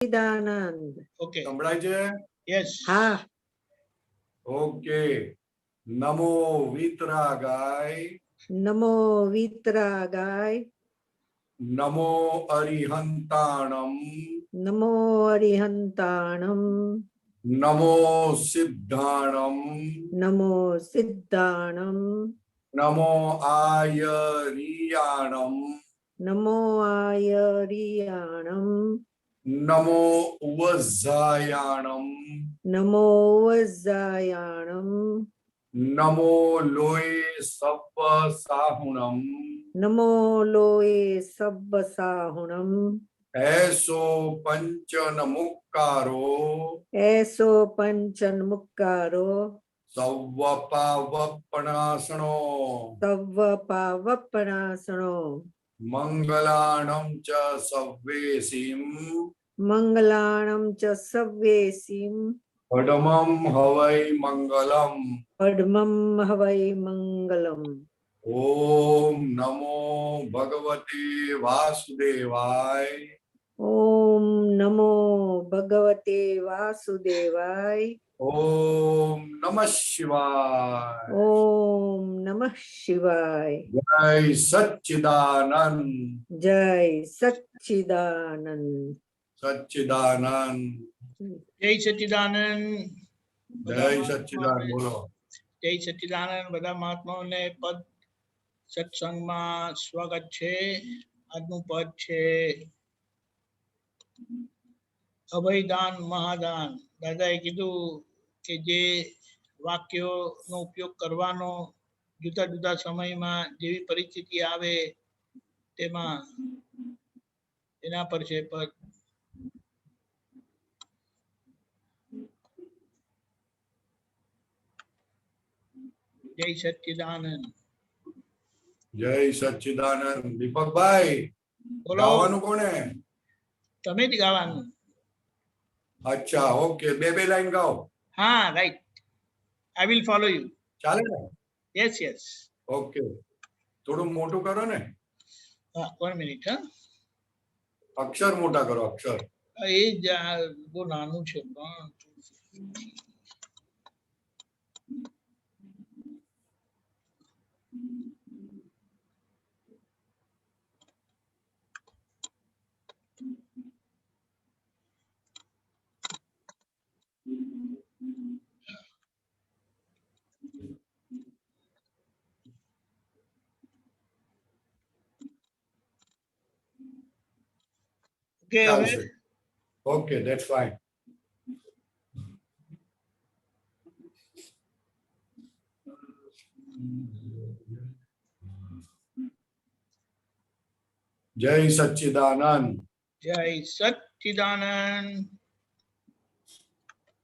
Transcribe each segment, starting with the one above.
સચ્ચિદાનંદ. Okay, સંભળાય છે? Yes. હા. ઓકે. નમો વિતરાગાય. નમો વિતરાગાય. નમો અરિહંતાણમ. નમો અરિહંતાણમ. નમો સિદ્ધાણમ. નમો સિદ્ધાણમ. નમો આયરિયાણમ. નમો આયરિયાણમ. નમો વજ્જાયાણમ. નમો વજ્જાયાણમ. નમો લોય સપ્પ સાહુણમ. નમો લોએ સબ્બ સાહુણમ. એસો પંચન મુક્કારો. એસો પંચન મુક્કારો. સૌવપાવપણાસણો. તવ્વ પાવપણાસણો. મંગલાણમ ચ સવ્વેસીમ. મંગલાણમ ચ સવ્યેસીમ. પડમમ હવૈ મંગલમ. પડમમ હવૈ મંગલમ. ઓમ નમો ભગવતે વાસુદેવાય. ઓમ નમો ભગવતે વાસુદેવાય. ઓમ નમઃ શિવાય. ઓમ નમઃ શિવાય. જય સચ્ચિદાનંદ. જય સચ્ચિદાનંદ. સચ્ચિદાનંદ. જય સચ્ચિદાનંદ. જય સચ્ચિદાનંદ. બોલો. જય સચ્ચિદાનંદ. બધા મહાત્માઓને પદ સત્સંગમાં સ્વાગત છે. આજનું પદ છે અભયદાન મહાદાન. દાદાએ કીધું કે જે વાક્યોનો ઉપયોગ કરવાનો જુદા જુદા સમયમાં જેવી પરિસ્થિતિ આવે તેમાં એના પર છે પદ. જય સચ્ચિદાનંદ. જય સચ્ચિદાનંદ. દીપકભાઈ બોલો. ગાવાનું કોને? તમે જ ગાવાનું. અચ્છા, ઓકે. બે લાઈન ગાઓ. હા, right. I will follow you. ચાલે ને? Yes yes. ઓકે. થોડું મોટું કરો ને. હા, 1 મિનિટ. હા, અક્ષર મોટા કરો, અક્ષર. એ જ બહુ નાનું છે. ઓકે, હવે ઓકે, ધેટ્સ ફાઇન. જય સચ્ચિદાનંદ. જય સચ્ચિદાનંદ.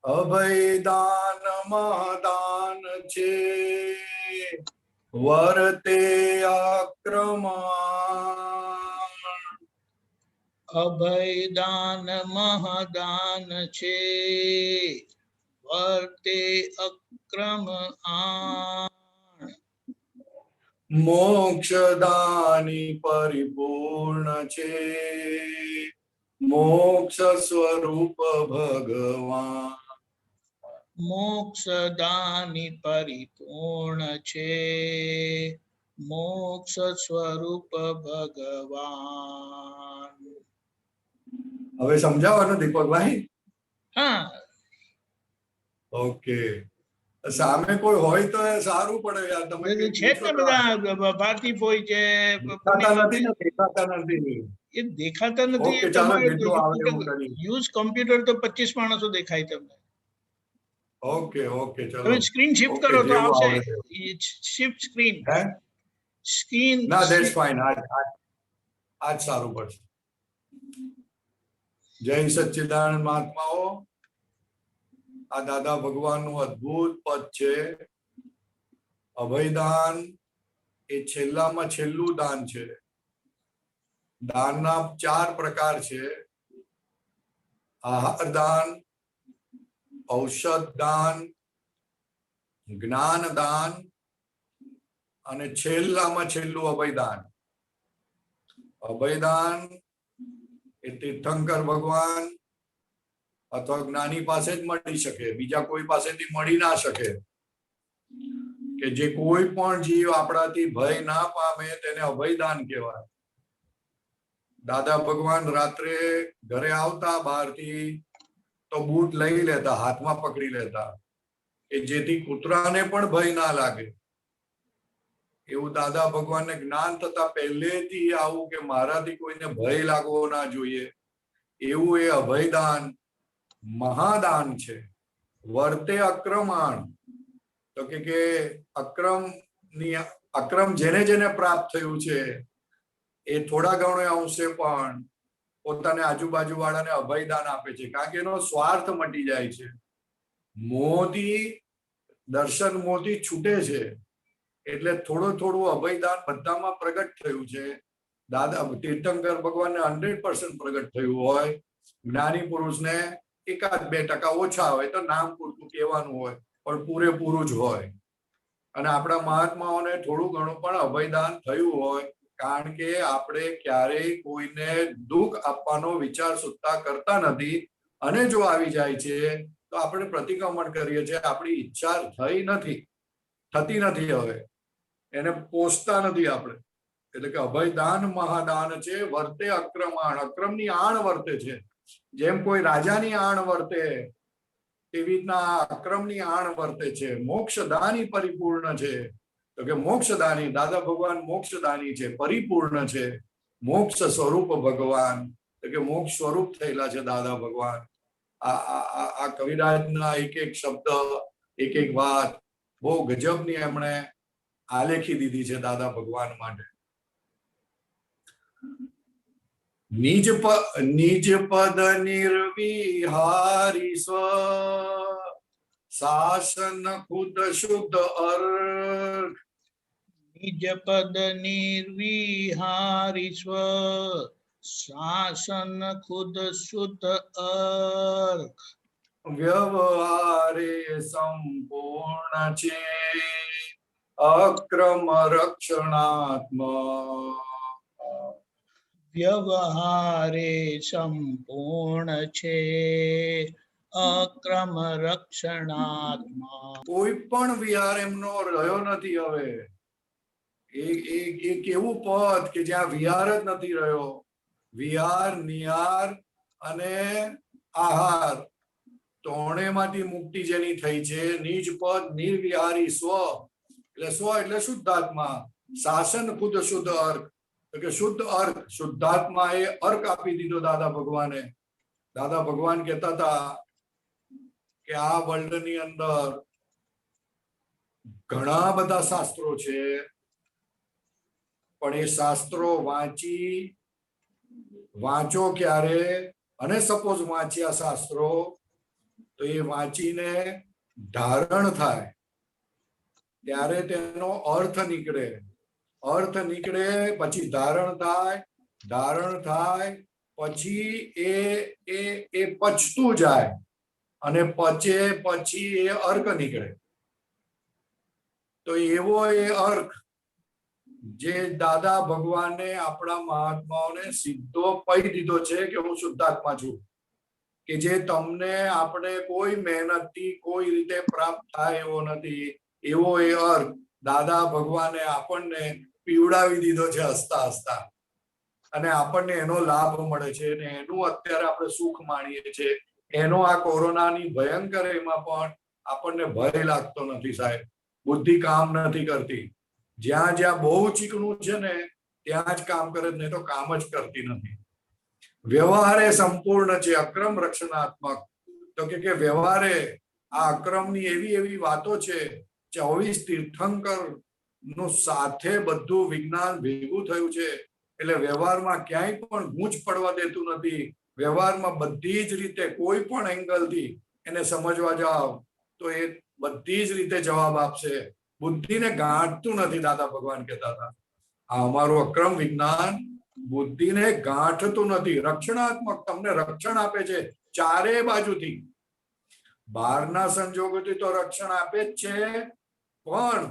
અભયદાન મહાદાન છે, વર્તે આક્રમણ. અભયદાન મહાદાન છે, વર્તે અક્રમ આણ. મોક્ષદાની પરિપૂર્ણ છે, મોક્ષ સ્વરૂપ ભગવાન. મોક્ષદાની પરિપૂર્ણ છે, મોક્ષ સ્વરૂપ ભગવાન. હવે સમજાવવાનું દીપકભાઈ? હા, ઓકે. સામે કોઈ હોય તો એ સારું પડે યાર. તમે છે જ ને બધા ભારતી હોય છે. દેખાતા નથી ને, દેખાતા નથી. એ દેખાતા નથી. ઓકે, ચાલો જેટલું આવડે એવું કરીએ. યુઝ કોમ્પ્યુટર તો 25 માણસો દેખાય તમને. ઓકે ઓકે, ચલો. તમે સ્ક્રીન શિફ્ટ ઓકે, કરો તો જેવું આવશે. આવડે તેવું. Shift screen. હે? સ્ક્રીન. ના, ધેટ્સ ફાઇન. આજ સારું પડશે. જય સચ્ચિદાનંદ મહાત્માઓ. આ દાદા ભગવાનનું અદ્ભુત પદ છે. અભયદાન એ છેલ્લામાં છેલ્લું દાન છે. દાનના 4 પ્રકાર છે: આહાર દાન, ઔષધ દાન, જ્ઞાન દાન અને છેલ્લામાં છેલ્લું અભયદાન. અભયદાન એ તીર્થંકર ભગવાન અથવા જ્ઞાની પાસે જ મળી શકે, બીજા કોઈ પાસેથી મળી ના શકે. કે જે કોઈ પણ જીવ આપણાથી ભય ના પામે તેને અભયદાન કહેવાય. દાદા ભગવાન રાત્રે ઘરે આવતા બહારથી તો બૂટ લઈ લેતા, હાથમાં પકડી લેતા, કે જેથી કૂતરાને પણ ભય ના લાગે. એવું દાદા ભગવાનને જ્ઞાન થતા પહેલેથી આવું કે મારાથી કોઈને ભય લાગવો ના જોઈએ, એવું એ અભયદાન મહાદાન છે. વર્તે અક્રમાણ, તો કે અક્રમ જેને જેને પ્રાપ્ત થયું છે એ થોડા ઘણો અંશે પણ પોતાને આજુબાજુ વાળાને અભયદાન આપે છે, કારણ કે એનો સ્વાર્થ મટી જાય છે. મોહથી દર્શન મોહથી છૂટે છે, એટલે થોડું થોડું અભયદાન બધામાં પ્રગટ થયું છે. દાદા તીર્થંકર ભગવાનને 100% પ્રગટ થયું હોય, જ્ઞાની પુરુષને 1-2% ઓછા હોય તો નામ પૂરતું કહેવાનું હોય, પણ પૂરેપૂરું જ હોય. અને આપણા મહાત્માઓને થોડું ઘણું પણ અભયદાન થયું હોય, કારણ કે આપણે ક્યારેય કોઈને દુઃખ આપવાનો વિચાર સુદ્ધા કરતા નથી. અને જો આવી જાય છે તો આપણે પ્રતિક્રમણ કરીએ છીએ, આપણી ઈચ્છા થતી નથી, હવે એને પોષતા નથી આપણે. એટલે કે અભયદાન મહાદાન છે. વર્તે અક્રમાણ, અક્રમની આણ વર્તે છે. જેમ કોઈ રાજાની આણ વર્તે એવી રીતના અક્રમની આણ વર્તે છે. મોક્ષદાની પરિપૂર્ણ છે, તો કે મોક્ષદાની દાદા ભગવાન મોક્ષદાની છે, પરિપૂર્ણ છે. મોક્ષ સ્વરૂપ ભગવાન, તો કે મોક્ષ સ્વરૂપ થયેલા છે દાદા ભગવાન. આ કવિરાજના એક એક શબ્દ, એક એક વાત બહુ ગજબની એમણે આલેખી દીધી છે દાદા ભગવાન માટે. નિજ પદ નિર્વિહારી સ્વ, શાસન ખુદ શુદ્ધ અર્ક. નિજ પદ નિર્વિહારી સ્વ, શાસન ખુદ શુદ્ધ અર્ક. વ્યવહારે સંપૂર્ણ છે, અક્રમ રક્ષણાત્મક. વ્યવહારે સંપૂર્ણ છે, અક્રમ રક્ષણાત્મા. કોઈ પણ વિહાર એમનો રહ્યો નથી હવે. એક એવું પદ કે જ્યાં વિહાર જ નથી રહ્યો. વિહાર, નિહાર અને આહાર ત્રણેયમાંથી મુક્તિ જેની થઈ છે. નિજ પદ નિર્વિહારી સ્વ, એટલે સ્વ એટલે શુદ્ધાત્મા. શાસન ખુદ શુદ્ધ અર્ક, તો કે શુદ્ધ અર્ક, શુદ્ધાત્મા એ અર્ક આપી દીધો દાદા ભગવાને. દાદા ભગવાન કહેતા હતા કે આ વર્લ્ડ ની અંદર ઘણા બધા શાસ્ત્રો છે, પણ એ શાસ્ત્રો વાંચો ક્યારે, અને સપોઝ વાંચ્યા શાસ્ત્રો તો એ વાંચીને ધારણ થાય ત્યારે તેનો અર્થ નીકળે. અર્થ નીકળે પછી ધારણ થાય પછી એ પચતું જાય, અને પચે પછી એ અર્ક નીકળે. તો એવો એ અર્ક જે દાદા ભગવાને આપણા મહાત્માઓને સીધો કહી દીધો છે કે હું શુદ્ધાત્મા છું, કે જે તમને આપણે કોઈ મહેનતથી કોઈ રીતે પ્રાપ્ત થાય એવો નથી. એવો એ અર્ક દાદા ભગવાને આપણને પીવડાવી દીધો છે હસતા હસતા, અને આપણને એનો લાભ મળે છે, અને એનું અત્યારે આપણે સુખ માણીએ છીએ. એનો આ કોરોનાની ભયંકર એમાં પણ આપણને ભય લાગતો નથી સાહેબ. બુદ્ધિ કામ નથી કરતી. જ્યાં જ્યાં બહુ ચીકણું છે ને ત્યાં જ કામ કરે, નહીં તો કામ જ કરતી નથી. વ્યવહારે સંપૂર્ણ છે, અક્રમ રક્ષણાત્મક, તો કે વ્યવહારે આ અક્રમની એવી વાતો છે. 24 તીર્થંકર નું સાથે બધું વિજ્ઞાન ભેગું થયું છે, એટલે વ્યવહારમાં ક્યાંય પણ ગૂંચ પડવા દેતું નથી. વ્યવહારમાં બધી જ રીતે કોઈ પણ એંગલથી એને સમજવા જાવ તો એ બધી જ રીતે જવાબ આપશે. બુદ્ધિને ગાંઠતું નથી. દાદા ભગવાન કહેતા હતા આ અમારું અક્રમ વિજ્ઞાન બુદ્ધિને ગાંઠતું નથી. રક્ષણાત્મક, તમને રક્ષણ આપે છે ચારે બાજુથી. બહારના સંજોગોથી તો રક્ષણ આપે જ છે, પણ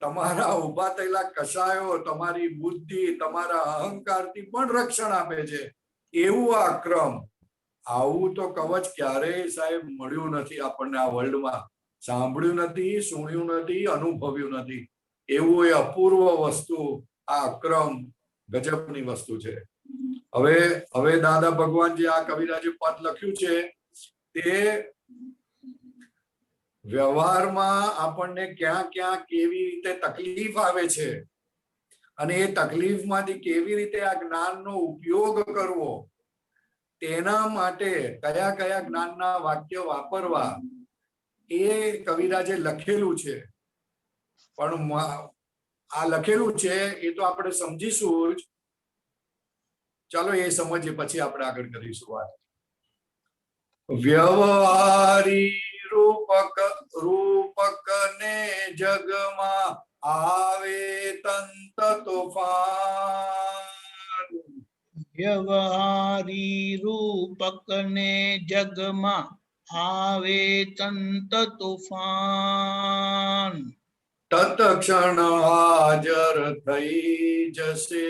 તમારા ઉભા થયેલા કશાયો, તમારી બુદ્ધિ, તમારા અહંકારથી પણ રક્ષણ આપે છે. એવું આ અક્રમ આવું તો કવચ ક્યારેય સાહેબ મળ્યું નથી આપણને આ વર્લ્ડમાં. સાંભળ્યું નથી, સુણ્યું નથી, અનુભવ્યું નથી. એવું એ અપૂર્વ વસ્તુ આ અક્રમ ગજબની વસ્તુ છે. હવે દાદા ભગવાન જે આ કવિરાજે પદ લખ્યું છે તે વ્યવહારમાં આપણને ક્યાં ક્યાં કેવી રીતે તકલીફ આવે છે અને એ તકલીફમાંથી કેવી રીતે આ જ્ઞાનનો ઉપયોગ કરવો, તેના માટે કયા કયા જ્ઞાનના વાક્ય વાપરવા એ કવિરાજે લખેલું છે. પણ આ લખેલું છે એ તો આપણે સમજીશું જ. ચાલો એ સમજીએ પછી આપણે આગળ કરીશું વાત. વ્યવહારી રૂપક ને જગમાં આવે તંત તોફાન. વ્યવહારી રૂપક ને જગમાં આવે તંત તોફાન. તત્ક્ષણ હાજર થઈ જશે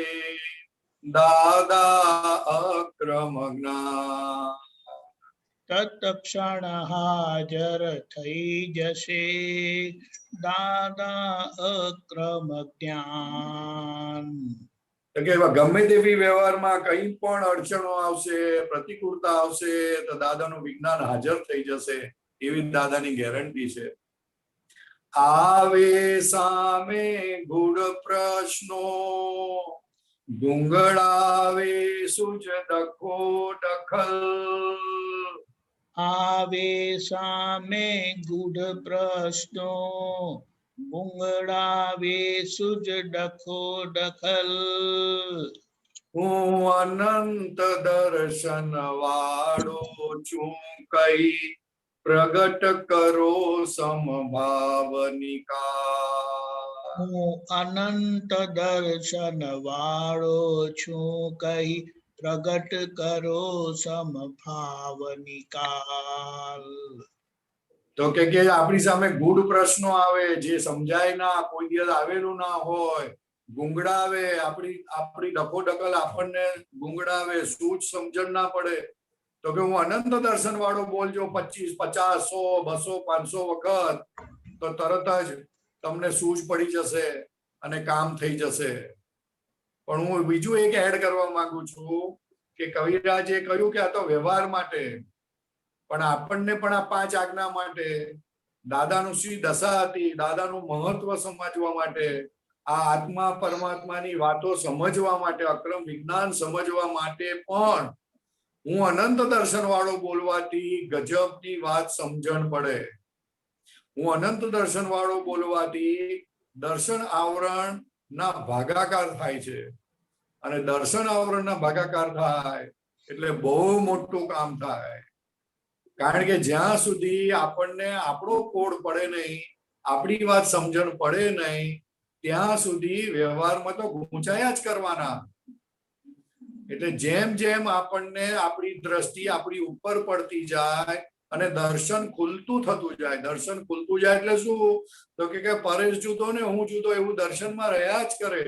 દાદા અક્રમ જ્ઞાન. તત્ક્ષણ હાજર થઈ જશે દાદા અક્રમ જ્ઞાન. તો કે ગમે તેવી વ્યવહારમાં કઈ પણ અડચણો આવશે, પ્રતિકૂળતા આવશે તો દાદાનું વિજ્ઞાન હાજર થઈ જશે એવી દાદાની ગેરંટી છે. આવે સામે ગૂઢ પ્રશ્નો, ગુંગળાવે સૂજ ડખો દખલ. આવે સામે ગૂઢ પ્રશ્નો, ગુંગળાવે સૂજ ડખો દખલ. હું અનંત દર્શન વાળો છું કઈ પ્રગટ કરો સમભાવનિકા. હું અનંત દર્શન વાળો છું કઈ પ્રગટ કરો સમભાવનિકાલ. તો કે આપણી સામે ગૂઢ પ્રશ્નો આવે જે સમજાય ના, કોઈ દિવસ આવેલું ના હોય, ગુંગળાવે, આપણી ડખોડકલ આપણને ગુંગળાવે, સૂઝ સમજણ ના પડે. તો કે હું અનંત દર્શન વાળો બોલજો 25, 50, 100, 200, 500 વખત તો તરત જ તમને સૂઝ પડી જશે અને કામ થઈ જશે. પણ હું બીજું એક એડ કરવા માંગુ છું કે કવિરાજે કહ્યું કે આ તો વ્યવહાર માટે, પણ આપણને પણ આ 5 આજ્ઞા માટે, દાદાનું શી દશા હતી, દાદાનું મહત્વ સમજવા માટે, આ આત્મા પરમાત્માની વાતો સમજવા માટે, અક્રમ વિજ્ઞાન સમજવા માટે પણ હું અનંત દર્શન વાળો બોલવાથી ગજબની વાત સમજણ પડે. હું અનંત દર્શન વાળો બોલવાથી દર્શન આવરણ ના ભાગાકાર થાય છે અને દર્શન આવરણ ના ભાગાકાર થાય એટલે બહુ મોટું કામ થાય. કારણ કે જ્યાં સુધી આપણને આપણો કોડ પડે નહીં, આપણી વાત સમજણ પડે નહીં, ત્યાં સુધી વ્યવહારમાં તો ગુંચાયા જ કરવાના. એટલે જેમ જેમ આપણને આપણી દ્રષ્ટિ આપણી ઉપર પડતી જાય અને દર્શન ખુલતું થતું જાય. દર્શન ખુલતું જાય એટલે શું? તો કે પરેશ જુદો ને હું જુદો એવું દર્શનમાં રહ્યા જ કરે.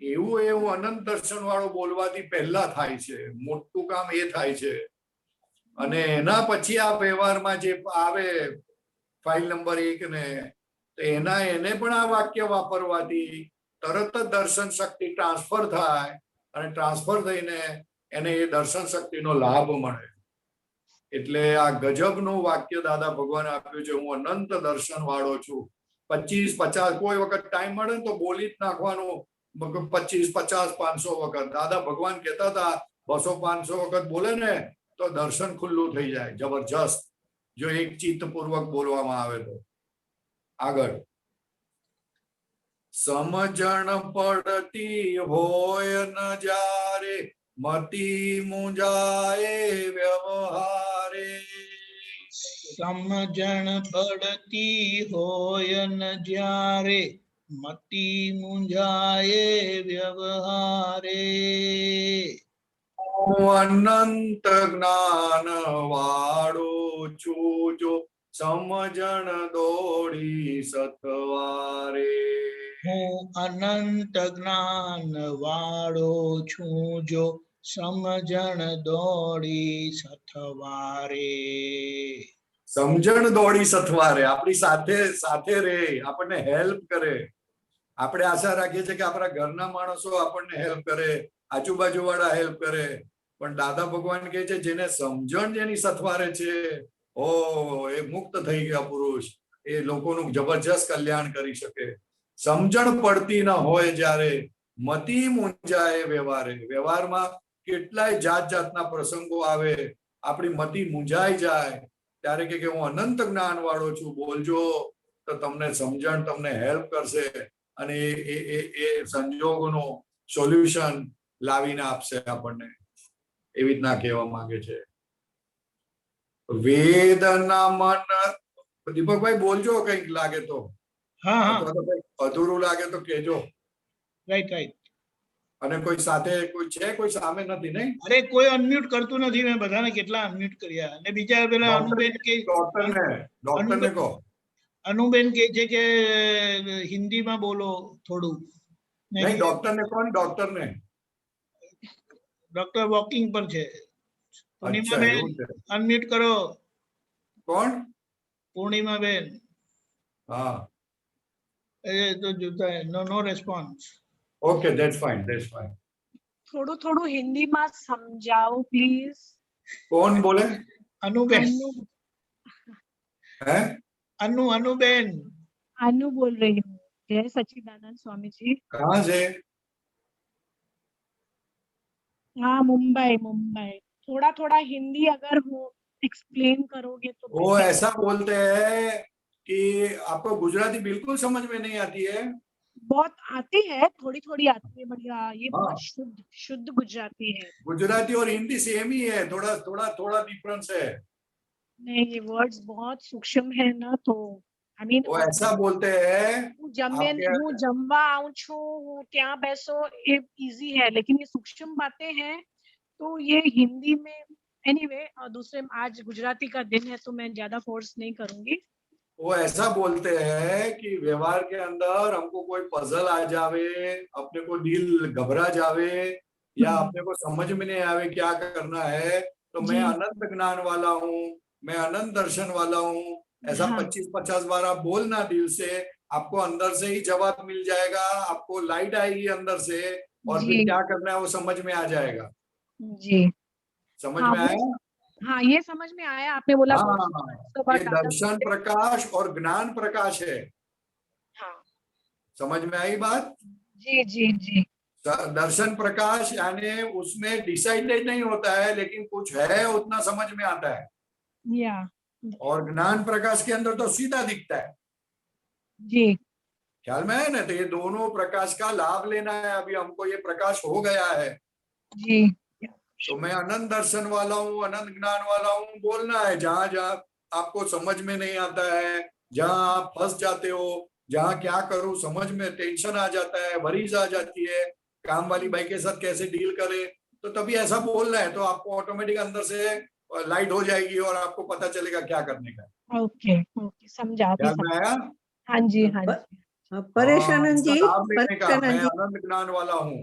એવું અનંત દર્શન વાળો બોલવાથી પહેલા થાય છે, મોટું કામ એ થાય છે. અને એના પછી આ વ્યવહારમાં જે આવે ફાઇલ નંબર 1 ને, તો એને પણ આ વાક્ય વાપરવાથી તરત જ દર્શન શક્તિ ટ્રાન્સફર થાય અને ટ્રાન્સફર થઈને એને એ દર્શન શક્તિનો લાભ મળે. એટલે આ ગજબનું વાક્ય દાદા ભગવાને આપ્યું છે, હું અનંત દર્શન વાળો છું. 25, 50 કોઈ વખત ટાઈમ મળે ને તો બોલી જ નાખવાનું 25, 50, 500 વખત. દાદા ભગવાન કહેતા હતા 200, 500 વખત બોલે ને તો દર્શન ખુલ્લું થઈ જાય જબરજસ્ત, જો એક ચિત્તપૂર્વક બોલવામાં આવે તો. આગળ સમજણ પડતી હોય ન જ્યારે મતી મુંજાએ વ્યવહારે. સમજણ પડતી હોય ન જ્યારે મતી મુંજાએ વ્યવહારે. અનંત જ્ઞાન વાળો છું જો સમજણ દોડી સતવારે. હું અનંત જ્ઞાન વાળો છું જો સમજણ દોડી સથવારે. સમજણ દોડી સથવારે, આપણી સાથે સાથે રહે, આપણને હેલ્પ કરે. આપણે આશા રાખીએ છીએ કે આપણા ઘરના માણસો આપણને હેલ્પ કરે, આજુબાજુ વાળા હેલ્પ કરે, પણ દાદા ભગવાન કહે છે જેને સમજણ જેની સથવારે છે, ઓ એ મુક્ત થઈ ગયા પુરુષ, એ લોકોનું જબરજસ્ત કલ્યાણ કરી શકે. સમજણ પડતી ન હોય જ્યારે મતિ મૂંઝાય વ્યવહારે. વ્યવહારમાં કેટલાય જાત જાતના પ્રસંગો આવે, આપણી મતિ મૂંઝાઈ જાય ત્યારે કે હું અનંત જ્ઞાન વાળો છું, બોલજો તો તમને સમજણ તમને હેલ્પ કરશે અને એ સંજોગોનો સોલ્યુશન લાવીને આપશે આપણને. એવી રીતના કહેવા માંગે છે. વેદના મન, દીપકભાઈ બોલજો કંઈક લાગે તો, હા હા અથવા તો કંઈક અધૂરું લાગે તો કહેજો. Right right. અને કોઈ સાથે કોઈ છે, કોઈ સામે નથી નહીં? અરે કોઈ અનમ્યુટ કરતું નથી, મેં બધાને કેટલા અનમ્યુટ કર્યા. અને બીજા પેલા અનુબેન કે ડોક્ટરને કહો. અનુબેન કે છે કે હિન્દીમાં બોલો થોડું. નહીં, ડોક્ટરને કોણ? ડોક્ટરને ડોક્ટર વોકિંગ પર છે. અચ્છા, પૂર્ણિમાબેન એવું છે. અનમ્યુટ કરો. કોણ? પૂર્ણિમાબેન. હા, એ તો જોતા no response. Okay, that's fine, that's fine. થોડું થોડું હિન્દીમાં સમજાવો પ્લીઝ. કોણ બોલે? અનુબેન. હે? અનુબેન. अनु बोल रही हूँ. जय सच्चिदानंद स्वामी जी. कहाँ से? हाँ, मुंबई मुंबई. थोड़ा थोड़ा हिंदी अगर हो एक्सप्लेन करोगे तो. वो ऐसा बोलते हैं कि आपको गुजराती बिल्कुल समझ में नहीं आती है? बहुत आती है, थोड़ी थोड़ी आती है, बढ़िया. ये हाँ। बहुत शुद्ध शुद्ध गुजराती है. गुजराती और हिंदी सेम ही है, थोड़ा थोड़ा थोड़ा डिफरेंस है. नहीं, ये वर्ड्स बहुत सूक्ष्म है ना, तो आई मीन वो ऐसा बोलते हैं. હું જમવા આવું છું, હું ત્યાં બેસો, ये इजी है, लेकिन ये सूक्ष्म बातें हैं तो ये हिंदी में एनीवे. दूसरे आज गुजराती का दिन है तो मैं ज्यादा फोर्स नहीं करूंगी. वो ऐसा बोलते हैं कि व्यवहार के अंदर हमको कोई पजल आ जावे, अपने को दिल घबरा जावे या अपने को समझ में नहीं आवे क्या करना है, तो मैं अनंत ज्ञान वाला हूँ, मैं अनंत दर्शन वाला हूँ, ऐसा 25-50 बार आप बोलना दिल से, आपको अंदर से ही जवाब मिल जाएगा, आपको लाइट आएगी अंदर से और फिर क्या करना है वो समझ में आ जाएगा. जी, समझ में आया? हाँ, ये समझ में आया. आपने बोला हाँ, ये दर्शन प्रकाश और ज्ञान प्रकाश है. हाँ, समझ में आई बात? जी जी जी. दर्शन प्रकाश यानी उसमें डिसाइडेड नहीं होता है, लेकिन कुछ है उतना समझ में आता है. या. और ज्ञान प्रकाश के अंदर तो सीधा दिखता है. जी. ख्याल में है ना? तो ये दोनों प्रकाश का लाभ लेना है. अभी हमको ये प्रकाश हो गया है जी. तो मैं अनंत दर्शन वाला हूँ, अनंत ज्ञान वाला हूँ बोलना है. जहां जहां आपको समझ में नहीं आता है, जहां आप फंस जाते हो, जहां क्या करूं समझ में टेंशन आ जाता है, वरीज आ जाती है, काम वाली बाई के साथ कैसे डील करे, तो तभी ऐसा बोलना है. तो आपको ऑटोमेटिक अंदर से लाइट हो जाएगी और आपको पता चलेगा क्या करने का. ओके ओके, समझा. ख्याल में आया? हाँ जी हाँ जी. પરેશાનંદ जी, मैं अनंत ज्ञान वाला हूँ.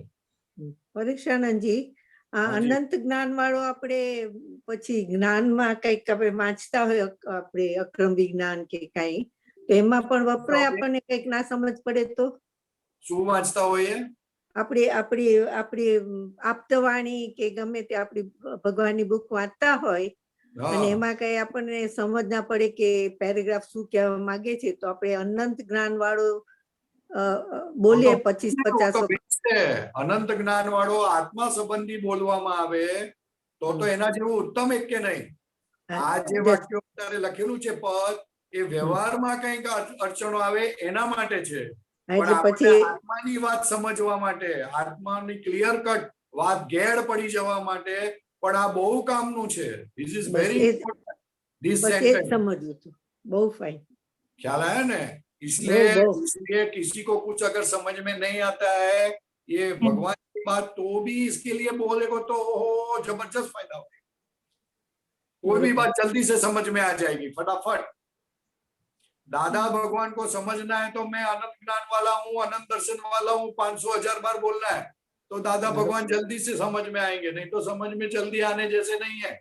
પરેશાનંદ जी, આ અનંત જ્ઞાન વાળો આપણે પછી જ્ઞાનમાં કઈક આપણે વાંચતા હોય, આપણે અક્રમ વિજ્ઞાન કે કઈ, તો એમાં પણ વપરાય આપણને કઈક ના સમજ પડે તો? શું વાંચતા હોઈએ? આપણી આપણી આપણી આપ્તવાણી કે ગમે તે આપણી ભગવાનની બુક વાંચતા હોય અને એમાં કઈ આપણને સમજ ના પડે કે પેરેગ્રાફ શું કહેવા માંગે છે, તો આપણે અનંત જ્ઞાન વાળો બોલીએ 25-50. અનંત જ્ઞાન વાળો આત્મા સંબંધી બોલવામાં આવે તો એના જેવું ઉત્તમ એક કે નહીં. આ જે વાક્યો અત્યારે લખેલું છે પદ, એ વ્યવહારમાં કંઈક અડચણો આવે એના માટે છે. પણ આપણે આત્માની વાત સમજવા માટે, આત્માની ક્લિયર કટ વાત ઘેડ પડી જવા માટે પણ આ બહુ કામનું છે. This is very important. This sentence સમજવું હતું. બહુ ફાઇન. ખ્યાલ આયા ને? इसलिए किसी को कुछ अगर समझ में नहीं आता है ये भगवान की बात, तो भी इसके लिए बोलेगा तो जबरदस्त फायदा होगा. कोई भी बात जल्दी से समझ में आ जाएगी फटाफट. दादा भगवान को समझना है तो मैं अनंत ज्ञान वाला हूँ, अनंत दर्शन वाला हूँ 500-1000 बार बोलना है. तो दादा भगवान जल्दी से समझ में आएंगे, नहीं तो समझ में जल्दी आने जैसे नहीं है।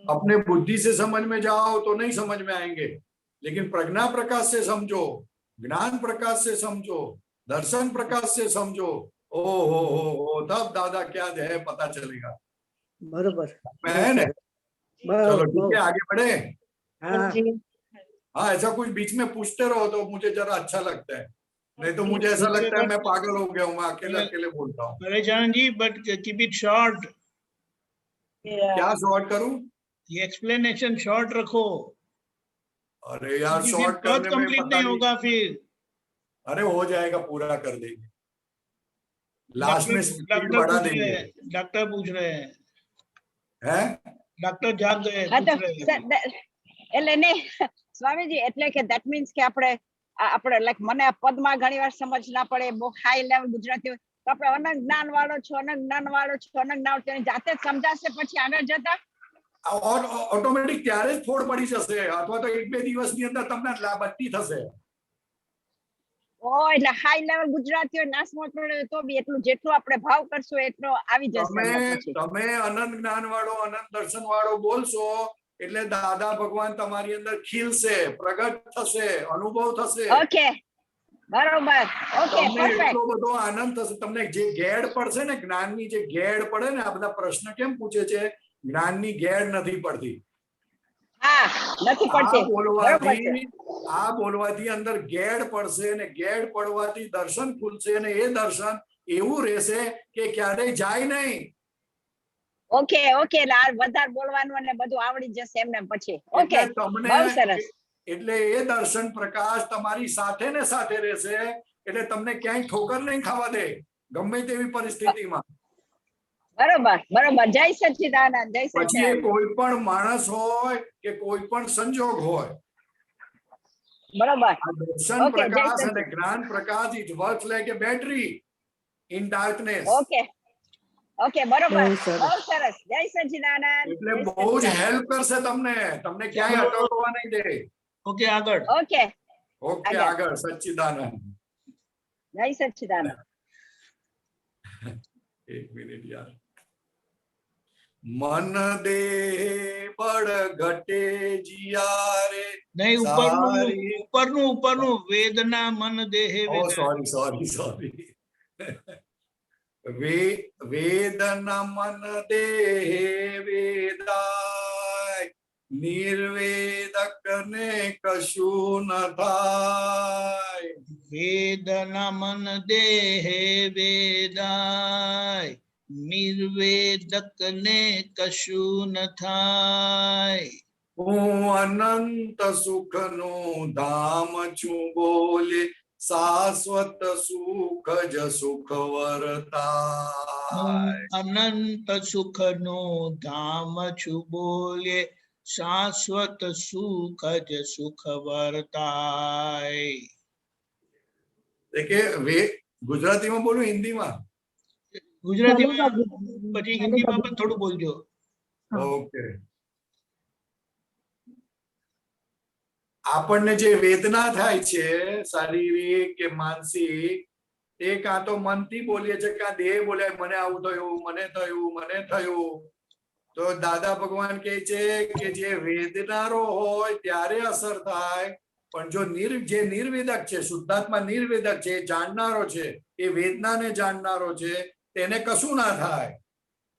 अपने बुद्धि से समझ में जाओ तो नहीं समझ में आएंगे, लेकिन प्रज्ञा प्रकाश से समझो, ज्ञान प्रकाश से समझो, दर्शन प्रकाश से समझो, ओ हो, तब दादा क्या है पता चलेगा। बरोबर है ना? चलो ठीक है, आगे बढ़े। हाँ हाँ, ऐसा कुछ बीच में पूछते रहो तो मुझे जरा अच्छा लगता है, नहीं तो मुझे ऐसा लगता है मैं पागल हो गया हूँ, मैं अकेले अकेले बोलता हूँ। परेशान जी, बट कीप इट शॉर्ट। क्या शॉर्ट करूं? ये एक्सप्लेनेशन शॉर्ट रखो। अरे यार, फिर शॉर्ट पद करने में कंप्लीट पता नहीं नहीं। होगा फिर। अरे हो जाएगा, पूरा कर देंगे, लास्ट में स्पीड डॉक्टर बढ़ा पूछ रहे देंगे। हैं, डॉक्टर पूछ रहे हैं, हैं? डॉक्टर जाग गए, હા તો पूछ रहे हैं। એટલે ને સ્વામીજી, એટલે કે that means કે આપણે લાઈક મને આ પદમાં ઘણીવાર સમજ ના પડે, બહુ હાઈ લેવલ ગુજરાતી હોય તો આપણે અનંત જ્ઞાન વાળો છો, અનંત જ્ઞાન વાળો છો, અનંત જ્ઞાન તેની જાતે જ સમજાશે પછી આગળ જતા? ઓટોમેટિક ત્યારે જ ફોડ પડી જશે, અથવા તો 1-2 દિવસની અંદર તમને બત્તી થશે. ઓ એટલે હાઈ લેવલ ગુજરાતી હોય, ના સમજ પડે તો બી એટલું જેટલું આપણે ભાવ કરશું એટલો આવી જશે અંદર પછી. તમે અનંત જ્ઞાન વાળો, અનંત દર્શન વાળો બોલશો એટલે દાદા ભગવાન તમારી અંદર ખીલશે, પ્રગટ થશે, અનુભવ થશે. ઓકે, બરોબર, ઓકે, તમને પરફેક્ટ. એટલો બધો આનંદ થશે, તમને જે ગેડ પડશે ને, જ્ઞાનની જે ગેડ પડે ને, આ બધા પ્રશ્ન કેમ પૂછે છે, જ્ઞાનની ગેડ નથી પડતી. હા, નથી પડતી, બરોબર છે. આ બોલવાથી અંદર ગેડ પડશે, અને ગેડ પડવાથી દર્શન ખુલશે, અને એ દર્શન એવું રહેશે કે ક્યારેય જાય નહીં. ઓકે ઓકે, એટલે આ વધારે બોલવાનું અને બધું આવડી જશે એમને પછી. ઓકે, એટલે તમને બહુ સરસ. એટલે એ દર્શન પ્રકાશ તમારી સાથે ને સાથે રહેશે, એટલે તમને ક્યાંય ઠોકર નહીં ખાવા દે, ગમે તેવી પરિસ્થિતિમાં. બરોબર બરોબર, જય સચ્ચિદાનંદ, જય પછી એ સચ્ચિદાનંદ. કોઈ પણ માણસ હોય કે કોઈ પણ સંજોગ હોય, બરોબર, આ દર્શન Okay, જય પ્રકાશ અને સચ્ચિદાનંદ. જ્ઞાન પ્રકાશ it works like a battery in darkness. Okay okay, બરોબર, બહુ સરસ. બહુ સરસ, જય સચ્ચિદાનંદ. એટલે જય બહુ જ સચ્ચિદાનંદ. હેલ્પ કરશે તમને, તમને ક્યાંય અટકવા નહીં દે. ઓકે, આગળ. ઓકે, ઓકે, આગળ સચ્ચિદાનંદ. જય સચ્ચિદાનંદ. એક મિનિટ યાર. મન દેહ બળ ઘટે જિયારે નહીં, ઉપરનું વેદના મન દેહે ઓ સોરી વેદના મન દેહે વેદાય, નિર્વેદક ને કશું ન થાય. વેદના મન દેહે વેદાય, નિર્વેદક ને કશું ન થાય. હું અનંત સુખ નું ધામ છું, બોલે શાશ્વત સુખ જ સુખ વર્તાય. અનંત સુખ નું ધામ છું, બોલે શાશ્વત સુખ જ સુખ વર્તાય. ગુજરાતીમાં બોલું, હિન્દીમાં? ગુજરાતીમાં પછી હિન્દીમાં પણ થોડું બોલજો. ઓકે. આપણને જે વેદના થાય છે, શારીરિક કે માનસિક, એ કાં તો મનથી બોલીએ છીએ, કાં દેહ બોલે મને આવું થયું, મને થયું, મને થયું. તો દાદા ભગવાન કહે છે કે જે વેદનારો હોય ત્યારે અસર થાય, પણ જો જે નિર્વેદક છે, શુદ્ધાત્મા નિર્વેદક છે, જાણનારો છે, એ વેદનાને જાણનારો છે, તેને કશું ના થાય,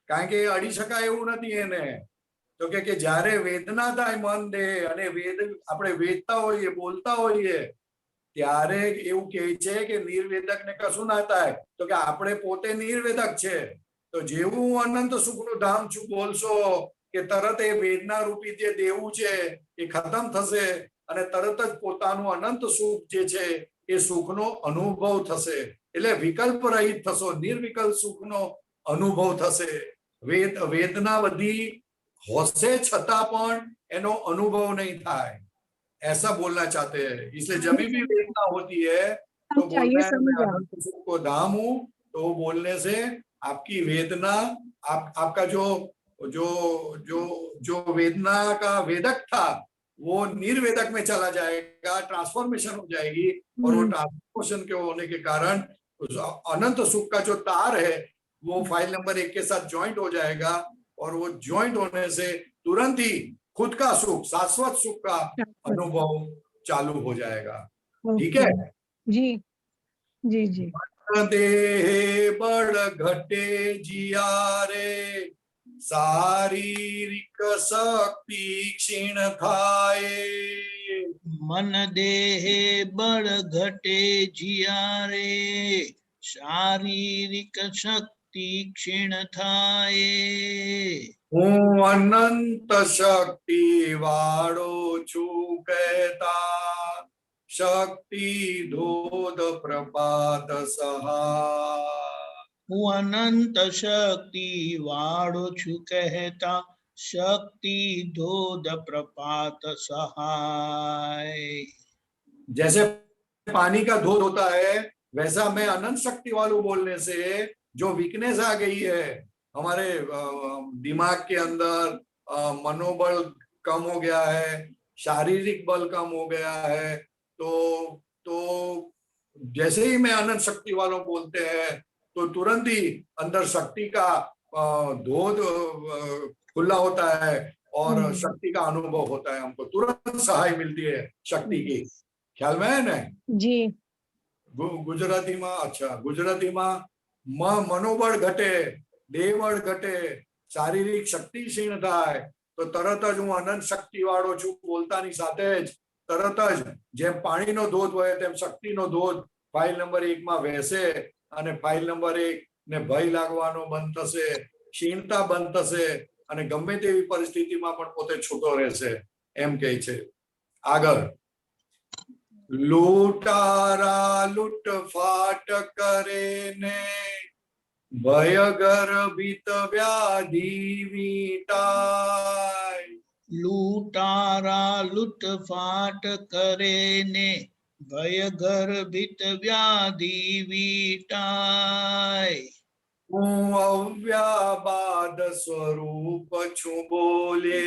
કારણ કે અડી શકાય એવું નથી એને. તો કે જ્યારે વેદના થાય મન દેહ, અને આપણે વેદતા હોઈએ, બોલતા હોઈએ, ત્યારે એવું કહે છે કે નિર્વેદક ને કશું ના થાય. તો કે આપણે પોતે નિર્વેદક છે, તો જેવું અનંત સુખનું ધામ છું બોલશો કે તરત એ વેદના રૂપી જે દેવું છે એ ખતમ થશે, અને તરત જ પોતાનું અનંત સુખ જે છે એ સુખનો અનુભવ થશે. એટલે વિકલ્પ રહિત થશો, નિર્વિકલ્પ સુખનો અનુભવ થશે. વેદના બધી હોશે છતાં પણ એનો અનુભવ નહીં થાય, ऐसा बोलना चाहते हैं. इसलिए जब भी वेदना होती है तो बोलना है मैं अनंत सुख को धाम हूं, तो बोलने से आपकी वेदना, आपका जो जो जो जो वेदना का वेदक था वो निर्वेदक में चला जाएगा, ट्रांसफॉर्मेशन हो जाएगी, और वो ट्रांसफॉर्मेशन के होने के कारण अनंत सुख का जो तार है वो फाइल नंबर 1 के साथ ज्वाइंट हो जाएगा और वो ज्वाइंट होने से तुरंत ही खुद का सुख, शाश्वत सुख का अनुभव चालू हो जाएगा। ठीक है? जी जी जी। देहे बड़ घटे जिया रे, शारीरिक शक्ति क्षीण थाए। मन देहे बળ ઘટે જીયારે શારીરિક શક્તિ ક્ષીણ થાય. હું અનંત શક્તિ વાળો છું કહેતા, શક્તિ ધોધ પ્રપાત સહા. હું અનંત શક્તિ વાળો છું કહેતા शक्ति धोध प्रपात सहाय. जैसे पानी का धोध होता है वैसा मैं अनंत शक्ति वालों बोलने से जो वीकनेस आ गई है हमारे दिमाग के अंदर, मनोबल कम हो गया है, शारीरिक बल कम हो गया है, तो जैसे ही मैं अनंत शक्ति वालों बोलते हैं तो तुरंत ही अंदर शक्ति का धोध खुला होता है और शक्ति का अनुभव होता है, हमको तुरंत सहाय मिलती है शक्ति की। ख्याल में है ना जी? गुजराती में, अच्छा गुजराती में मनोबल घटे, देहबल घटे, शारीरिक शक्ति क्षीण थाय तो तरत ज हूँ अनंत शक्ति वाळो छू बोलतानी साथे ज तरत ज जेम पाणीनो धोध वहे तेम शक्तिनो धोध फाइल नंबर 1 में वहेसे અને फाइल नंबर 1 ने भय लागवानो बंध थशे, क्षीणता बंध थशे અને ગમે તેવી પરિસ્થિતિમાં પણ પોતે છૂટો રહેશે એમ કહે છે. આગળ લૂંટારા લૂંટફાટ કરે ને ભય ગર્ભિત વ્યાધિ વીટાય. લૂંટારા લૂંટફાટ કરે ને ભય ગર્ભિત વ્યાધિ વીટાય. હું અવ્યાબાદ સ્વરૂપ છું બોલે,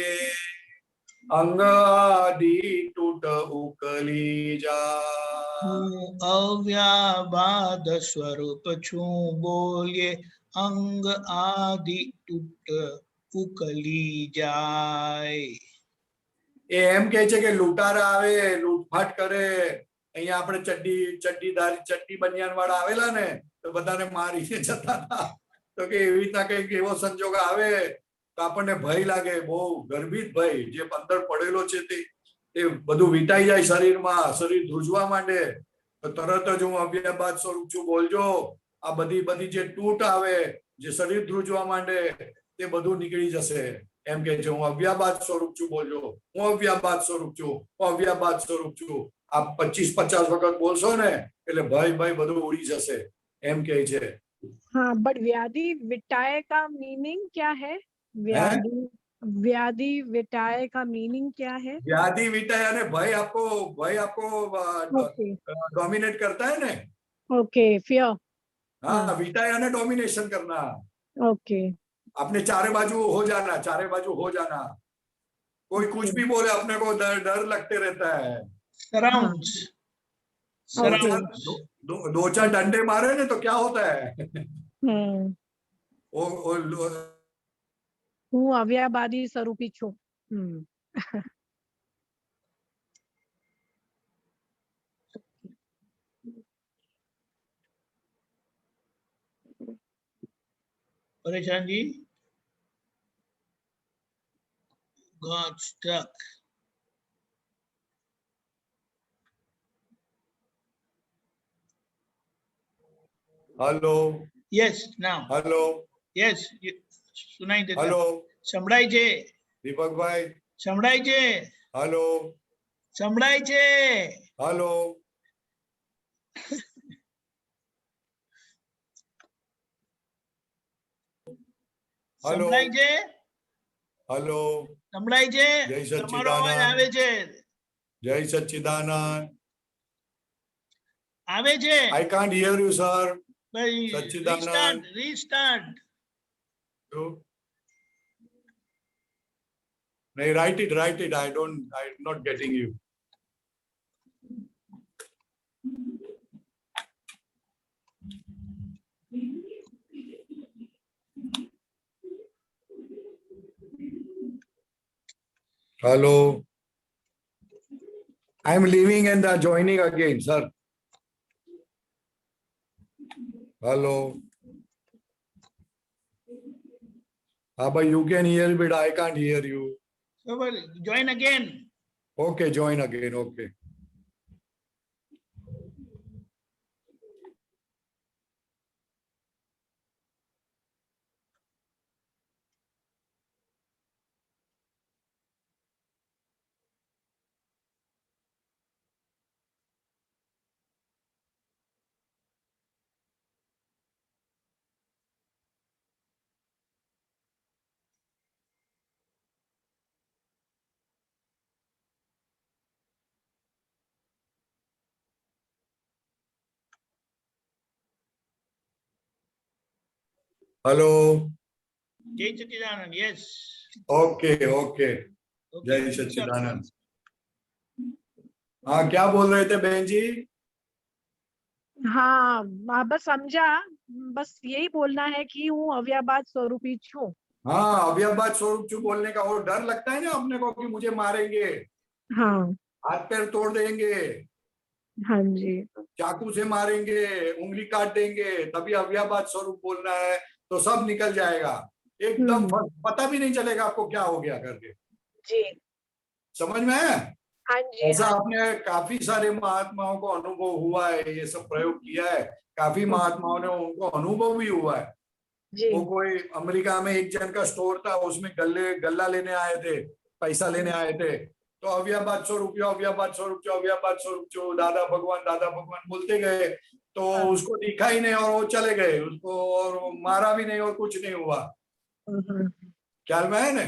અંગ આદિ તૂટ ઉકલી જાય. હું અવ્યાબાદ સ્વરૂપ છું બોલીએ અંગ આદિ તૂટ ઉકલી જાય. એ એમ કહે છે કે લૂંટારા આવે, લૂંટફાટ કરે. અહીંયા આપણે ચડ્ડી બનિયાન વાળા આવેલા ને તો બધાને મારીને જતા હતા. તો કે એવી રીતના કઈક એવો સંજોગ આવે તો આપણને ભય લાગે, બહુ ગર્ભિત ભય જે અંદર પડેલો છે તે બધું વીંટાઈ જાય શરીરમાં, શરીર ધ્રુજવા માંડે તો તરત જ હું અવ્યાબાદ સ્વરૂપ છું બોલજો. આ બધી જે તૂટ આવે, જે શરીર ધ્રુજવા માંડે તે બધું નીકળી જશે. એમ કે છે હું અવ્યાબાદ સ્વરૂપ છું બોલજો, હું અવ્યાબાદ સ્વરૂપ છું, હું અવ્યાબાદ સ્વરૂપ છું. आप 25-50 वक्त बोलशो ने એટલે ભય બધું ઉડી જશે એમ કહે છે. हाँ, बट व्याधि विटाय का मीनिंग क्या है? व्याधि विटाय का मीनिंग क्या है? व्याधि विटाय અને ભય आपको डोमिनेट करता है ने. Okay, fear. हाँ, विटाय અને डोमिनेशन करना. ओके, अपने चारे बाजू हो जाना, चारे बाजू हो जाना. कोई कुछ भी बोले अपने को डर लगते रहता है. Surrounds. दो चार डंडे मारे ने तो क्या होता है. હું અવ્યાબાદી સ્વરૂપી છું. परेशान जी got stuck. Hello. Yes, now. Hello. Yes, સુનાઈ દેતા. हेलो. સંભળાય છે? દીપક ભાઈ. સંભળાય છે? हेलो. સંભળાય છે? हेलो. સંભળાય છે? हेलो. સંભળાય છે? જય તમારો અવાજ સચ્ચિદાનંદ. આવે છે? જય સચ્ચિદાનંદ. આવે છે? I can't hear you, sir. ભાઈ, સચ્ચિદાનંદ. restart. No, write it. I'm not getting you. Hello. I am leaving and joining again, sir. Hello. But you can hear, but I can't hear you. So, well, join again. Okay, join again. Okay. Hello. Jai Sachidanand, yes. Okay, okay. Okay. जय सच्चिदानंद. हाँ, क्या बोल रहे थे बहन जी? हाँ बस समझा, बस यही बोलना है कि हूँ अव्याबाद स्वरूपी छू. हाँ, अव्याबाद स्वरूप चू बोलने का वो डर लगता है ना अपने को कि मुझे मारेंगे, हाँ हाथ पैर तोड़ देंगे, हाँ जी. चाकू से मारेंगे, उंगली काट देंगे, तभी अव्याबाद स्वरूप बोलना है तो सब निकल जाएगा एकदम. पता भी नहीं चलेगा आपको क्या हो गया करके. जी. समझ में है? हाँ जी. ऐसा हाँ आपने काफी सारे महात्माओं को अनुभव हुआ है, ये सब प्रयोग किया है. काफी महात्माओं ने उनको अनुभव भी हुआ है. जी. वो कोई अमेरिका में एक जन का स्टोर था, उसमें गल्ला लेने आए थे, पैसा लेने आए थे, तो अव्याबाद स्वरूप अव्याबाद स्वरूप अव्याबाद स्वरूप दादा भगवान बोलते गए, तो उसको दिखा ही नहीं और वो चले गए, उसको और मारा भी नहीं और कुछ नहीं हुआ. ख्याल में है ना?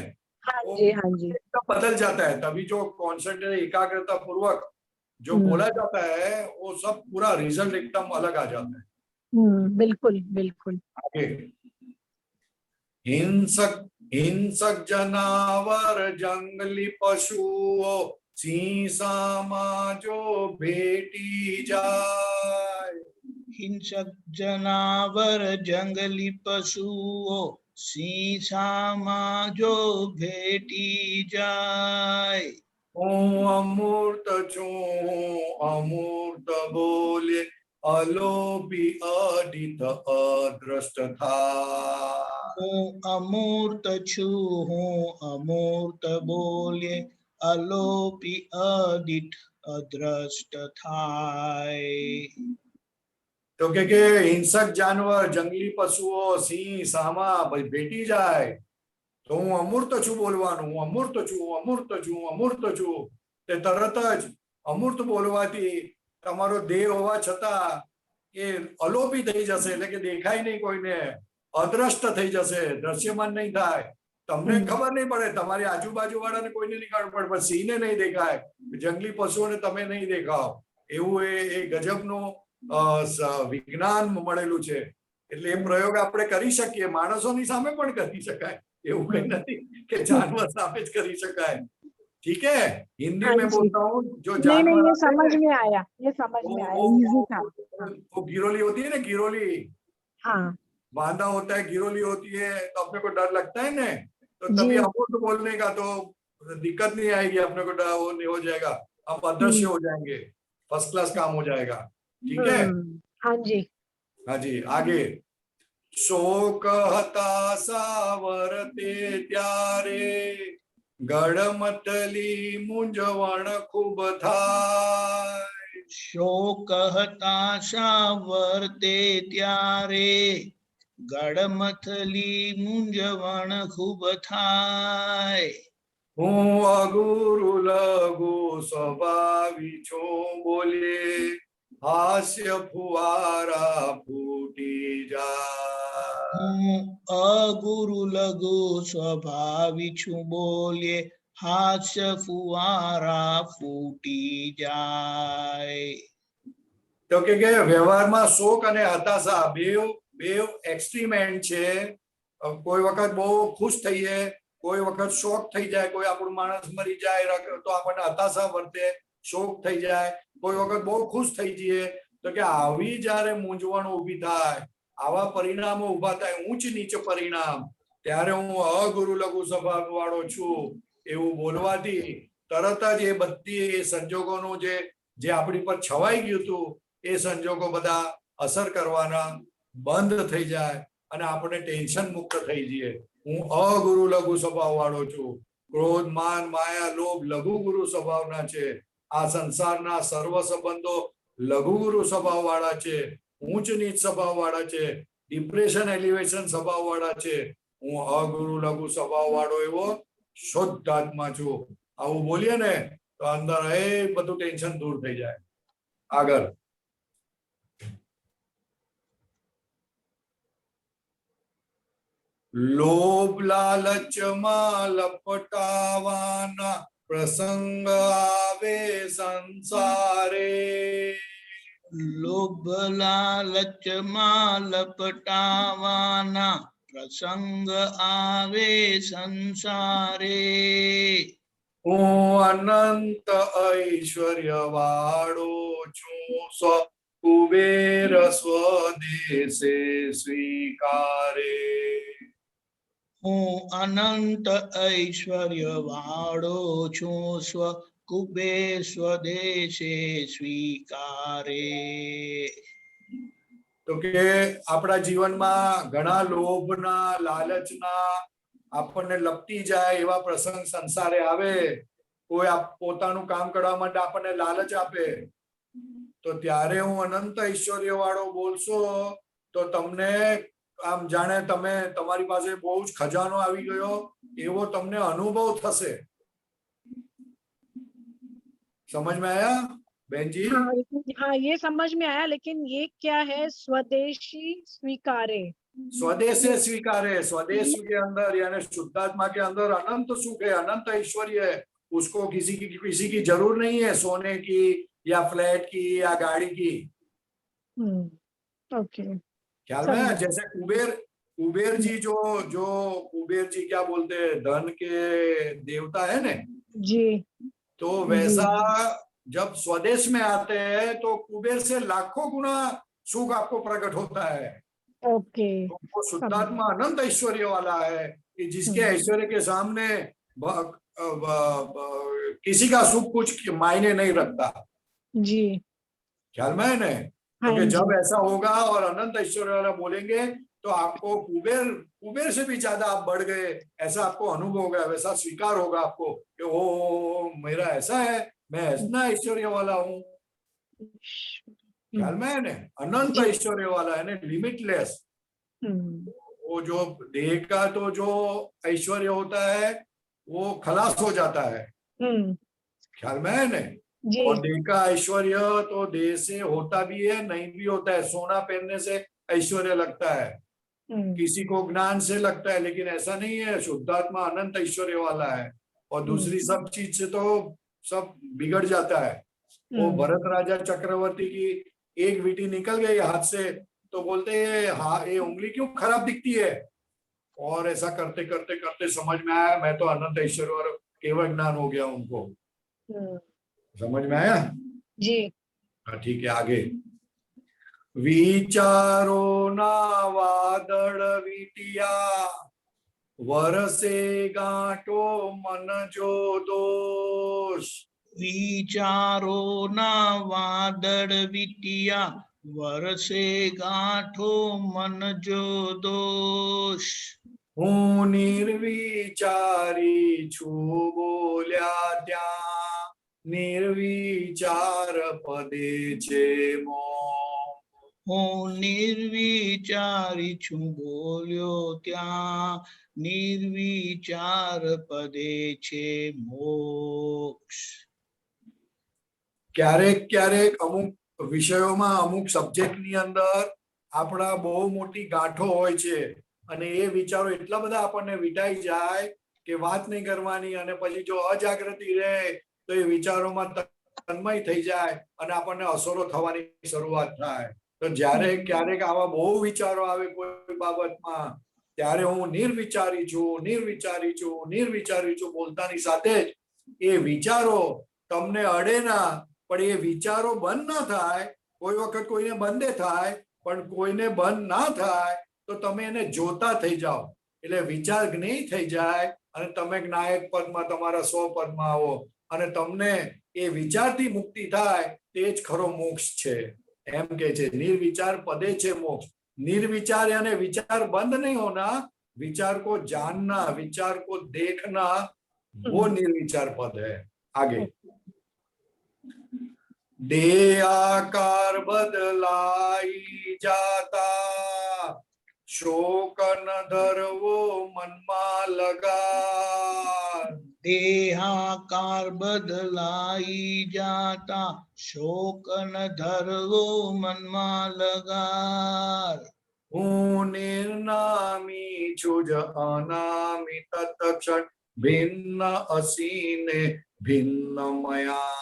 हाँ जी. हाँ जी. एकदम बदल जाता है. तभी जो कॉन्सेंट्रेट एकाग्रता पूर्वक जो बोला जाता है वो सब पूरा रिजल्ट एकदम अलग आ जाता है. बिल्कुल बिल्कुल. आगे. हिंसक जनावर जंगली पशुओं सीसामा जो भेटी जाए. हिंसक जनावर जंगली पशुओं शीशाમાં जो भेटी जाए. હું અમૂર્ત છું, અમૂર્ત બોલે અલોપી અડિત અદ્રષ્ટ થાય. હું અમૂર્ત છું, હું અમૂર્ત બોલે અલોપી અદિત અદ્રષ્ટ થાય. તો કે હિંસક જાનવર જંગલી પશુઓ સિંહ સામા ભેટી જાય તો હું અમૂર્ત છું બોલવાનું, હું અમૂર્ત છું, અમૂર્ત છું, અમૂર્ત છું. તે તરત જ અમૂર્ત બોલવાથી તમારો દેહ હોવા છતાં એ અલોપી થઈ જશે, એટલે કે દેખાય નહીં કોઈને, અદ્રષ્ટ થઈ જશે, દ્રશ્યમાન નહીં થાય. તમને ખબર નહીં પડે, તમારી આજુબાજુ વાળાને કોઈને નહીં ખબર પડે, પણ સિંહને નહીં દેખાય, જંગલી પશુઓને તમે નહીં દેખાવ. એવું એ ગજબનું વિજ્ઞાન મળેલું છે. એટલે એ પ્રયોગ આપણે કરી શકીએ, માણસોની સામે પણ કરી શકાય. એવું કઈ નથી કે जानवर सामे જ કરી શકાય. ठीक है? हिंदी में बोलता हूँ, जो जानवर नहीं, ये समझ में आया, ये समझ में आया, इजी था. वो गिरोली होती है ना, गिरोली. हाँ. बांधा होता है, गिरोली होती है, तो अपने को डर लगता है ना, तो तभी अमूर्त बोलने का तो दिक्कत नहीं आएगी, अपने को डर वो नहीं हो जाएगा, हम अदृश्य हो जाएंगे, फर्स्ट क्लास काम हो जाएगा. ठीक है? हाँ जी. हाँ जी. आगे. शोक हताशा वर्ते त्यारे गड़मथली मूंझवण खूब थाय. શોક હતાશા વર્તે ત્યારે ગડમથલી મૂંઝવણ ખૂબ થાય. હું અગુરુ લઘુ સ્વભાવી છું બોલે હાસ્ય ફુવારા ફૂટી જાય. હું અગુરુ લઘુ સ્વભાવી છું બોલે હાસ્ય ફુવારા ફૂટી જાય. તો કે વ્યવહારમાં શોક અને હતાશા બેવ એક્સ્ટ્રીમ એન્ડ છે. કોઈ વખત બહુ ખુશ થઈએ, કોઈ વખત શોક થઈ જાય, કોઈ આપણું માણસ મરી જાય તો આપણને હતાશા વર્તે, શોક થઈ જાય. કોઈ વખત બહુ ખુશ થઈ જઈએ તો કે આવી જ્યારે મૂંઝવણ ઊભી થાય, આવા પરિણામો ઊભા થાય, ઊંચ નીચ પરિણામ, ત્યારે હું અગુરુ લઘુ સ્વભાવ વાળો છું એવું બોલવાથી તરત જ એ બધી એ સંજોગોનું જે આપણી પર છવાઈ ગયું હતું એ સંજોગો બધા અસર કરવાના બંધ થઈ જાય અને આપણે ટેન્શન મુક્ત થઈ જઈએ. હું અગુરુ લઘુ સ્વભાવ વાળો છું. ક્રોધ, માન, માયા, લોભ લઘુ ગુરુ સ્વભાવના છે. આ સંસારના સર્વ સંબંધો લઘુ ગુરુ સ્વભાવ વાળા છે, ઊંચ નીચ સ્વભાવ વાળા છે, ડિપ્રેશન એલિવેશન સ્વભાવ વાળા છે. હું અગુરુ લઘુ સ્વભાવ વાળો એવો શુદ્ધ આત્મા છું. આવું બોલીએ ને તો અંદર એ બધું ટેન્શન દૂર થઈ જાય. આગળ લોભ લાલચમાં લપટાવાના પ્રસંગ આવે સંસારે. લોભ લાલચમાં લપટાવાના પ્રસંગ આવે સંસારે. હું અનંત ઐશ્વર્ય વાળો છું, સ્વ કુબેર સ્વદેશે સ્વીકારે. હું અનંત ઐશ્વર્ય વાળો છું, સ્વ કુબેર સ્વદેશે સ્વીકારે. તો કે આપણા જીવનમાં ઘણા લોભના લાલચના આપણને લપટી જાય એવા પ્રસંગ સંસારે આવે. કોઈ પોતાનું કામ કરવા માટે આપણને લાલચ આપે તો ત્યારે હું અનંત ઐશ્વર્ય વાળો બોલશો તો તમને આમ જાણે તમારી પાસે બહુ જ ખજાનો આવી ગયો એવો તમને અનુભવ થશે. समझ में आया बहन जी? हाँ, ये समझ में आया, लेकिन ये क्या है स्वदेशी स्वीकारे? स्वदेश से स्वीकारे. स्वदेश के अंदर यानी शुद्धात्मा के अंदर अनंत सुख है, अनंत ऐश्वर्य है. उसको किसी की जरूर नहीं है सोने की या फ्लैट की या गाड़ी की. ओके, ख्याल में? जैसे कुबेर जी जो कुबेर जी क्या बोलते हैं, धन के देवता है ना जी. तो वैसा जब स्वदेश में आते हैं तो कुबेर से लाखों गुना सुख आपको प्रकट होता है. ओके. तो वो शुद्धात्मा अनंत ऐश्वर्य वाला है कि जिसके ऐश्वर्य के सामने किसी का सुख कुछ मायने नहीं रखता. जी. ख्याल में है ना? क्योंकि जब ऐसा होगा और अनंत ऐश्वर्य वाला बोलेंगे तो आपको कुबेर से भी ज्यादा आप बढ़ गए ऐसा आपको अनुभव होगा, वैसा स्वीकार होगा आपको कि ओ मेरा ऐसा है, मैं ऐसा ऐश्वर्य वाला हूँ. ख्याल में है ना? अनंत ऐश्वर्य वाला है ना, लिमिटलेस. वो जो देह का तो जो ऐश्वर्य होता है वो खलास हो जाता है. ख्याल में है ना? और देह का ऐश्वर्य तो देह से होता भी है, नहीं भी होता है. सोना पहनने से ऐश्वर्य लगता है, किसी को ज्ञान से लगता है, लेकिन ऐसा नहीं है. शुद्धात्मा अनंत ऐश्वर्य वाला है और दूसरी सब चीज से तो सब बिगड़ जाता है. वो भरत राजा चक्रवर्ती की एक विटी निकल गई हाथ से तो बोलते हैं हाँ ये उंगली क्यों खराब दिखती है, और ऐसा करते करते करते समझ में आया मैं तो अनंत ऐश्वर्य और केवल ज्ञान हो गया उनको. समझ में आया जी? हाँ ठीक है. आगे विचारो ना वादळ विटिया वरसे गांठो मन जो दोष. विचारो ना वादळ विटिया वरसे गांठो मन जो दोष. હું નિર્વિચારી છું બોલ્યા ત્યાં નિર્વિચાર પદે છે મોહ. હું નિર્વિચારી છું બોલ્યો ત્યાં નિર્વિચાર પદે છે મોક્ષ. ક્યારેક અમુક વિષયોમાં અમુક સબ્જેક્ટની અંદર આપણા બહુ મોટી ગાંઠો હોય છે અને એ વિચારો એટલા બધા આપણને વિટાઈ જાય કે વાત નહીં કરવાની, અને પછી જો અજાગૃતિ રહે તો એ વિચારોમાં તન્મય થઈ જાય અને આપણને અસરો થવાની શરૂઆત થાય. તો જ્યારે ક્યારેક આવા બહુ વિચારો આવે કોઈ બાબતમાં ત્યારે હું નિર્વિચારી છું બોલતાની સાથે જ એ વિચારો તમને અડે ના, પણ એ વિચારો બંધ ના થાય. કોઈ વખત કોઈને બંધ થાય, પણ કોઈને બંધ ના થાય તો તમે એને જોતા થઈ જાઓ એટલે વિચાર જ્ઞેય થઈ જાય અને તમે નાયક પદમાં તમારા 100 પદમાં આવો અને તમને એ વિચારથી મુક્તિ થાય તે જ ખરો મોક્ષ છે એમ કે છે. નિર્વિચાર પદે છે મોક્ષ. निर्विचार यानी विचार बंद नहीं होना, विचार को जानना, विचार को देखना, वो निर्विचार पद है. आगे देहाकार बदलाई जाता, शोक न धरवो मनमा लगा. देहाकार बदलाई जाता, शोक न धरवो मनमा लगार. હું નિર્નામી છું જ અનામી તત્ક્ષણ ભિન્ન અસીને ભિન્નમયા.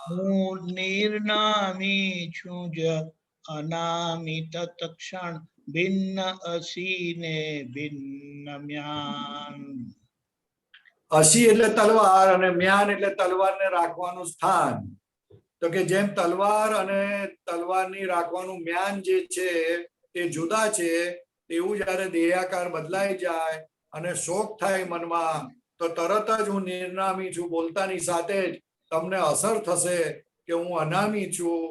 હું નિર્નામી છું જ અનામી તત્ક્ષણ ભિન્ન અસીને ભિન્નમ્યાન. અસી એટલે તલવાર અને મ્યાન એટલે તલવારને રાખવાનું સ્થાન. તો કે જેમ તલવાર અને તલવારની રાખવાનું મ્યાન જે છે તે જુદા છે, તેવું જ્યારે દેહાકાર બદલાઈ જાય અને શોક થાય મનમાં, તો તરત જ હું નિર્નામી છું બોલતાની સાથે જ તમને અસર થશે કે હું અનામી છું,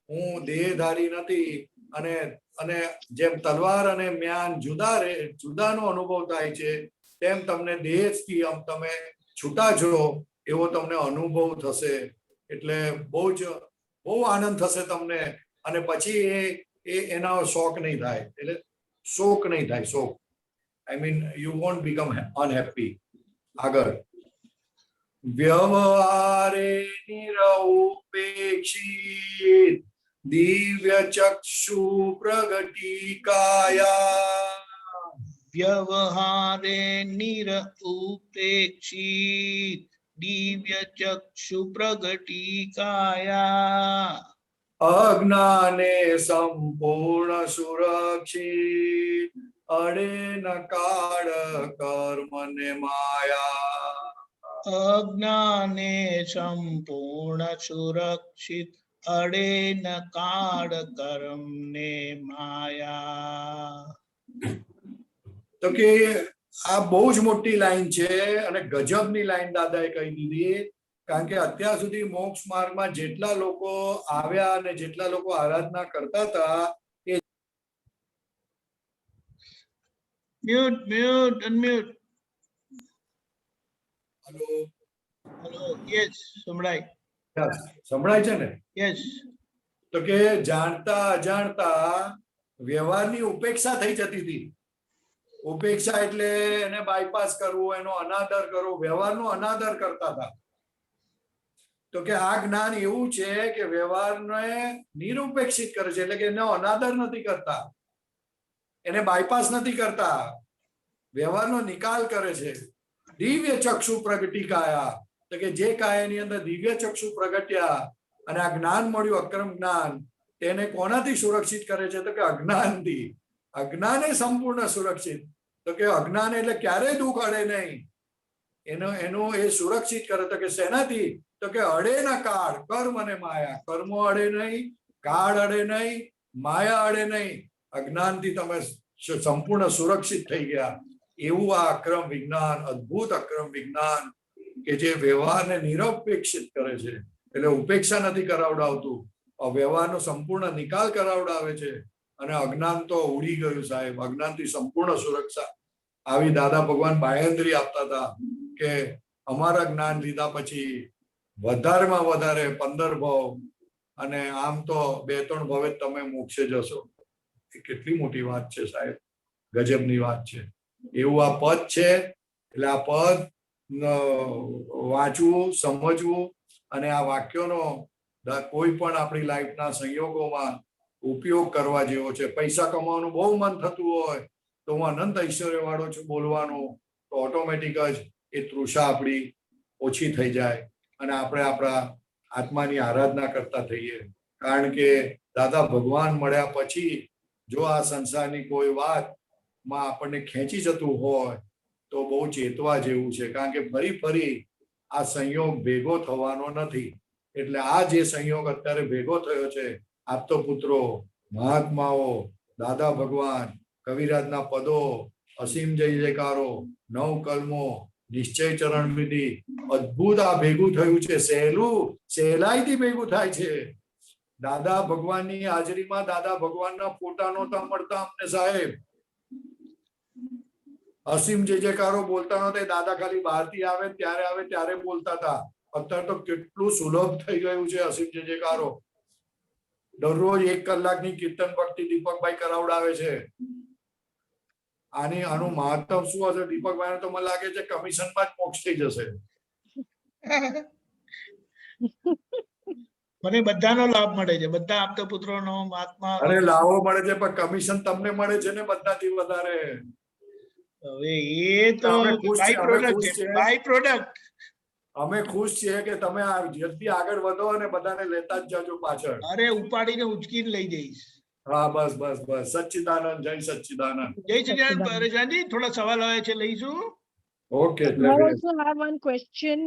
હું દેહધારી નથી. અને જેમ તલવાર અને મ્યાન જુદાનો અનુભવ થાય છે, તેમ તમને દેહથી તમે છૂટા છો એવો તમને અનુભવ થશે. એટલે બહુ આનંદ થશે તમને. અને પછી એના શોક નહીં થાય, એટલે શોક નહીં થાય. શોક I mean you won't become unhappy. આગળ વ્યવહારે નિરપેક્ષિત દિવ્ય ચક્ષુ પ્રગટીકાયા. વ્યવહારે નિરપેક્ષિત દિવ્ય ચક્ષુ પ્રગટીકાયા. અજ્ઞાને સંપૂર્ણ સુરક્ષિત અડે ન કાળ કર્મ ને માયા. અજ્ઞાને સંપૂર્ણ સુરક્ષિત અડે ન કાળ કર્મ ને માયા. તો કે આ બહુ જ મોટી લાઈન છે અને ગજબની લાઈન દાદાએ કહી દીધી. કારણ કે અત્યાર સુધી મોક્ષ માર્ગમાં જેટલા લોકો આવ્યા અને જેટલા લોકો આરાધના કરતા હતા એ અનમ્યુટ. હલો યસ સંભળાય. સંભળાય છે ને? યસ. તો કે જાણતા અજાણતા વ્યવહારની ઉપેક્ષા થઈ જતી હતી. ઉપેક્ષા એટલે એને બાયપાસ કરવું, એનો અનાદર કરવો, વ્યવહારનો અનાદર કરતા હતા. તો કે આ જ્ઞાન એવું છે કે વ્યવહારને નિરુપેક્ષિત કરે છે, એટલે કે એનો અનાદર નથી કરતા, એને બાયપાસ નથી કરતા, વ્યવહારનો નિકાલ કરે છે. દિવ્ય ચક્ષુ પ્રગટીકાયા, તો કે જે કાયાની અંદર દિવ્ય ચક્ષુ પ્રગટ્યા અને આ જ્ઞાન મળ્યું, અક્રમ જ્ઞાન, તેને કોનાથી સુરક્ષિત કરે છે? તો કે અજ્ઞાનથી. અજ્ઞાન એ સંપૂર્ણ સુરક્ષિત. તો કે અજ્ઞાન એટલે ક્યારેય દુઃખ અડે નહીં, એનું એ સુરક્ષિત કરે. તો કે શેનાથી? તો કે અડે ના કાળ કર્મ અને માયા. કર્મો અડે નહીં, કાળ અડે નહીં, માયા અડે નહીં. અજ્ઞાનથી તમે સંપૂર્ણ સુરક્ષિત થઈ ગયા. એવું આ અક્રમ વિજ્ઞાન, અદ્ભુત અક્રમ વિજ્ઞાન કે જે વ્યવહારને નિરપેક્ષિત કરે છે, એટલે ઉપેક્ષા નથી કરાવડાવતું, વ્યવહારનો સંપૂર્ણ નિકાલ કરાવડાવે છે. અને અજ્ઞાન તો ઉડી ગયું સાહેબ, અજ્ઞાનથી સંપૂર્ણ સુરક્ષા. આવી દાદા ભગવાન બાંહેધરી આપતા હતા કે અમારા જ્ઞાન લીધા પછી વધારેમાં વધારે 15 ભવ અને આમ તો 2-3 ભવે તમે મોક્ષે જશો. એ કેટલી મોટી વાત છે સાહેબ, ગજબની વાત છે. એવું આ પદ છે. એટલે આ પદ વાંચવું, સમજવું અને આ વાક્યોનો કોઈ પણ આપણી લાઈફના સંયોગોમાં ઉપયોગ કરવા જેવો છે. પૈસા કમાવાનું બહુ મન થતું હોય તો હું અનંત ઐશ્વર્ય વાળો છું બોલવાનું, તો ઓટોમેટિક જ એ તૃષા આપણી ઓછી થઈ જાય અને આપણે આપણા આત્માની આરાધના કરતા થઈએ. કારણ કે દાદા ભગવાન મળ્યા પછી જો આ સંસારની કોઈ વાતમાં આપણને ખેંચી જતું હોય તો બહુ ચેતવા જેવું છે. કારણ કે ફરી આ સંયોગ ભેગો થવાનો નથી. એટલે આ જે સંયોગ અત્યારે ભેગો થયો છે, આપતો પુત્રો, મહાત્માઓ, દાદા ભગવાન, કવિરાજના પદો, અસીમ જય જયકારો, 9 કલમો, નિશ્ચય ચરણ વિધિ અદ્ભુત આ ભેગું થયું છે. સહેલાઈથી ભેગું થાય છે. દાદા ભગવાનની હાજરીમાં દાદા ભગવાનના ફોટા નહોતા મળતા અમને સાહેબ. અસીમ જે જયકારો બોલતા નહોતા. દાદા ખાલી બહારથી આવે ત્યારે બોલતા હતા. અત્યારે તો કેટલું સુલભ થઈ ગયું છે અસીમ જે જયકારો. દરરોજ 1 કલાકની કીર્તન ભક્તિ દીપકભાઈ કરાવડાવે છે. આનું મહત્વ શું હશે દીપકભાઈ? તો મને લાગે છે કમિશનમાં જ મોક્ષ થઈ જશે. મને બધાનો લાભ મળે છે, બધા આપતા પુત્રોનો મહાત્મા. અરે લાભો મળે છે પણ કમિશન તમને મળે છે ને બધાથી વધારે. હવે એ તો બાય પ્રોડક્ટ. અમે ખુશ છીએ કે તમે આ જલ્દી આગળ વધો અને બધાને લેતા જ જાજો પાછળ. અરે ઉપાડીને ઉચકીને લઈ જઈશ. હા બસ. સચ્ચિદાનંદ. જય સચ્ચિદાનંદ. જય સચ્ચિદાનંદ. પરેશાનજી થોડા સવાલ આવે છે, લઈશું. Okay. I also have one question,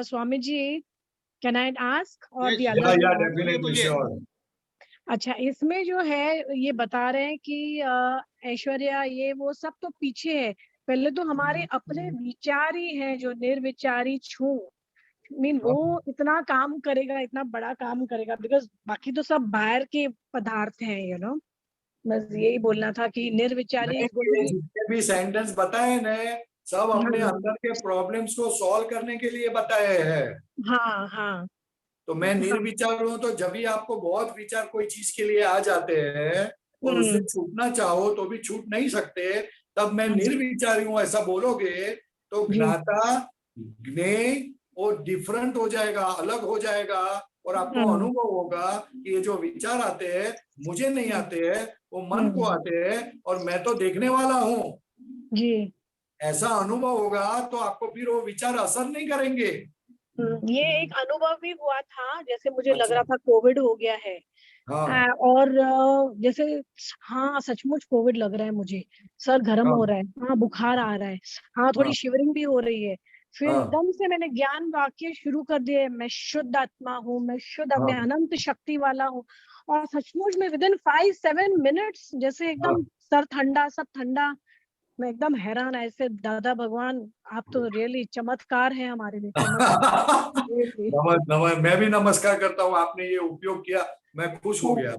Swamiji. Can I ask? Or the other? Yeah, definitely, sure. अच्छा, इसमें जो है ये बता रहे हैं कि ऐश्वर्या ये वो सब तो पीछे है, पहले तो हमारे अपने विचार ही है जो निर्विचारी छू मीन वो इतना काम करेगा, इतना बड़ा काम करेगा, बिकॉज बाकी तो सब बाहर के पदार्थ हैं, यू नो. बस यही बोलना था कि निर्विचारी जितने भी सेंटेंस बताए ने सब अपने अंदर के प्रॉब्लम्स को सॉल्व करने के लिए बताए हैं. हाँ. तो मैं निर्विचार हूं तो जब भी आपको बहुत विचार कोई चीज के लिए आ जाते हैं और उससे छूटना चाहो तो भी छूट नहीं सकते, तब मैं निर्विचारी हूं ऐसा बोलोगे तो ज्ञाता ज्ञेय वो डिफरेंट हो जाएगा, अलग हो जाएगा और आपको अनुभव होगा कि ये जो विचार आते हैं मुझे नहीं आते हैं, वो मन को आते हैं और मैं तो देखने वाला हूँ जी. ऐसा अनुभव होगा तो आपको फिर वो विचार असर नहीं करेंगे. ये एक अनुभव भी हुआ था, जैसे मुझे लग रहा था कोविड हो गया है. और जैसे हाँ सचमुच कोविड लग रहा है मुझे, सर गर्म हो रहा है, हाँ बुखार आ रहा है, हाँ थोड़ी शिवरिंग भी हो रही है. फिर एकदम से मैंने ज्ञान वाक्य शुरू कर दिए, मैं शुद्ध आत्मा हूँ, मैं शुद्ध, मैं अनंत शक्ति वाला हूँ. और सचमुच में विदिन 5-7 मिनट्स जैसे एकदम सर ठंडा, सब ठंडा. मैं एकदम हैरान, ऐसे दादा भगवान आप तो रियली चमत्कार है हमारे लिए. मैं भी नमस्कार करता हूँ, आपने ये उपयोग किया, मैं खुश हो गया.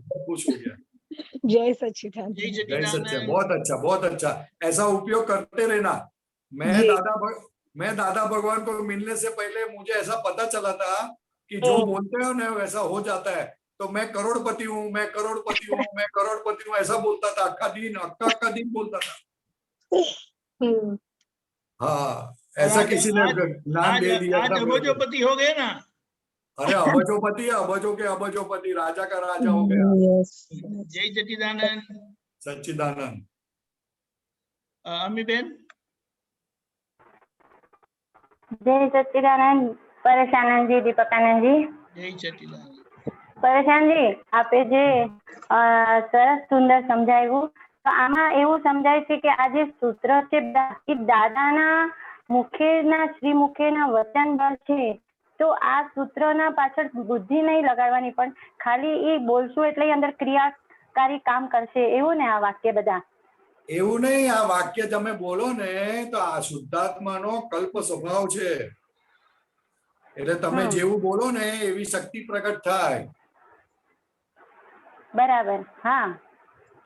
जय सच्चिदानंद. जय सच्चिदानंद. बहुत अच्छा ऐसा उपयोग करते रहना. मैं दादा भगवान को मिलने से पहले मुझे ऐसा पता चला था कि जो बोलते हो ना वैसा हो जाता है. तो मैं करोड़पति हूँ ऐसा बोलता था. अक्का दिन बोलता था. हाँ ऐसा किसी ने नाम दे दिया था. अबजोपति हो गए ना. अरे अबजोपति, अबजो के अबजोपति, राजा का राजा हो गया. जय सच्चिदानंद. सच्चिदानंद. अम्मी बेन. जय सच्चिदानंद. परेशानंद जी, दीपकानंद जी. जय सच्चिदानंद. પરેશાન जी, આપે જે સરસ સુંદર સમજાવ્યું, તો આમાં એવું સમજાય છે કે આ જે સૂત્ર છે એ દાદાના મુખેના શ્રીમુખેના વચન છે. તો આ સૂત્રના પાછળ બુદ્ધિ નહીં લગાડવાની, પણ ખાલી એ બોલશું એટલે અંદર ક્રિયાકારી કામ કરશે, એવું ને આ વાક્ય બધા? એવું નહીં, આ વાક્ય તમે બોલો ને તો આ શુદ્ધાત્માનો કલ્પ સ્વભાવ છે. એટલે તમે જેવું બોલો ને એવી શક્તિ પ્રગટ થાય. બરાબર. હા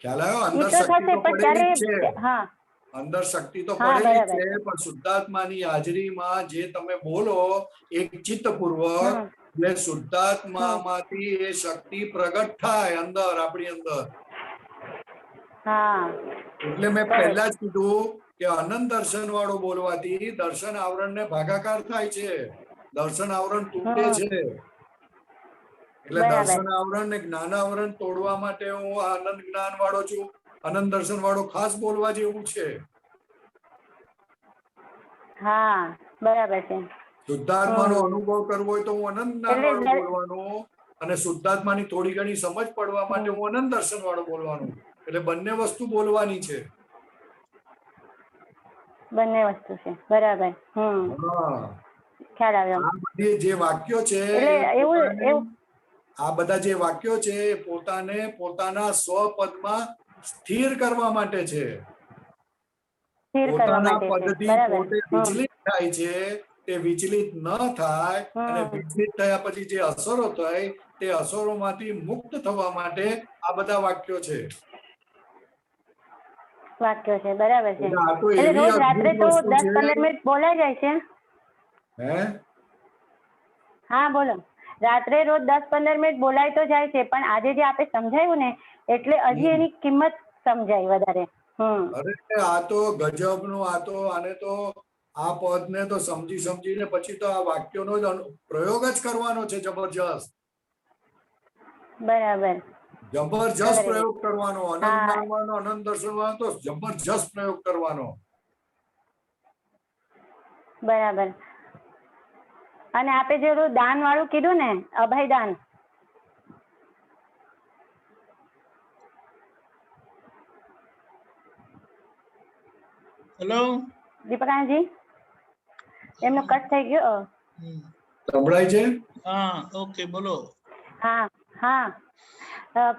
ખ્યાલ આવ્યો? અંદર શક્તિ તો પડેલી છે, અંદર શક્તિ તો પડેલી છે, પણ શુદ્ધાત્માની હાજરીમાં જે તમે બોલો એક ચિત્તપૂર્વક એટલે શુદ્ધાત્મામાંથી એ શક્તિ પ્રગટ થાય અંદર, આપણી અંદર. એટલે મેં પહેલા જ કીધું કે અનંત દર્શન વાળો બોલવાથી દર્શન આવરણ ને ભાગાકાર થાય છે, દર્શન આવરણ તૂટે છે. એટલે દર્શન આવરણ ને જ્ઞાન આવરણ તોડવા માટે હું આનંદ જ્ઞાન વાળો છું, અનંત દર્શન વાળો ખાસ બોલવા જેવું છે. શુદ્ધાત્માનો અનુભવ કરવો હોય તો હું અનંત જ્ઞાન વાળું બોલવાનું, અને શુદ્ધાત્માની થોડી ઘણી સમજ પડવા માટે હું અનંત દર્શન વાળું બોલવાનું. એટલે બંને વસ્તુ બોલવાની છે. બંને વસ્તુ છે. બરાબર. ખ્યાલ આવ્યો. આ બધી જે વાક્યો છે, આ બધા જે વાક્યો છે પોતાને પોતાના સ્વપદમાં સ્થિર કરવા માટે છે. પોતાના પદથી પોતે વિચલિત થાય છે તે વિચલિત ન થાય અને વિચલિત થયા પછી જે અસરો થાય તે અસરોમાંથી મુક્ત થવા માટે આ બધા વાક્યો છે. વાક્યો છે, બરાબર છે. એટલે આ તો એટલે એવી રોજ રાત્રે અદ્ભુત તો વસ્તુ 10-15 છે. મિનિટ બોલાઈ જાય છે. હે હા બોલો. રાત્રે રોજ 10-15 મિનિટ બોલાય તો જાય છે, પણ આજે જે આપે સમજાવ્યું ને એટલે હજી એની કિંમત સમજાય વધારે. અરે આ તો ગજબનું, આ તો આને તો આ પદને તો સમજીને પછી તો આ વાક્યોનો જ પ્રયોગ જ કરવાનો છે. જબરજસ્ત બરાબર. જબરજસ્ત પ્રયોગ કરવાનો, અનંત માનવાનો, અનંત દર્શનવાનો, તો જબરજસ્ત પ્રયોગ કરવાનો. બરાબર. અને આપે જે દાન વાળું કીધું ને, અભય દાન, હેલો દીપકાજી, એમનો કટ થઈ ગયો. સંભળાય છે? હા, ઓકે, બોલો. હા હા.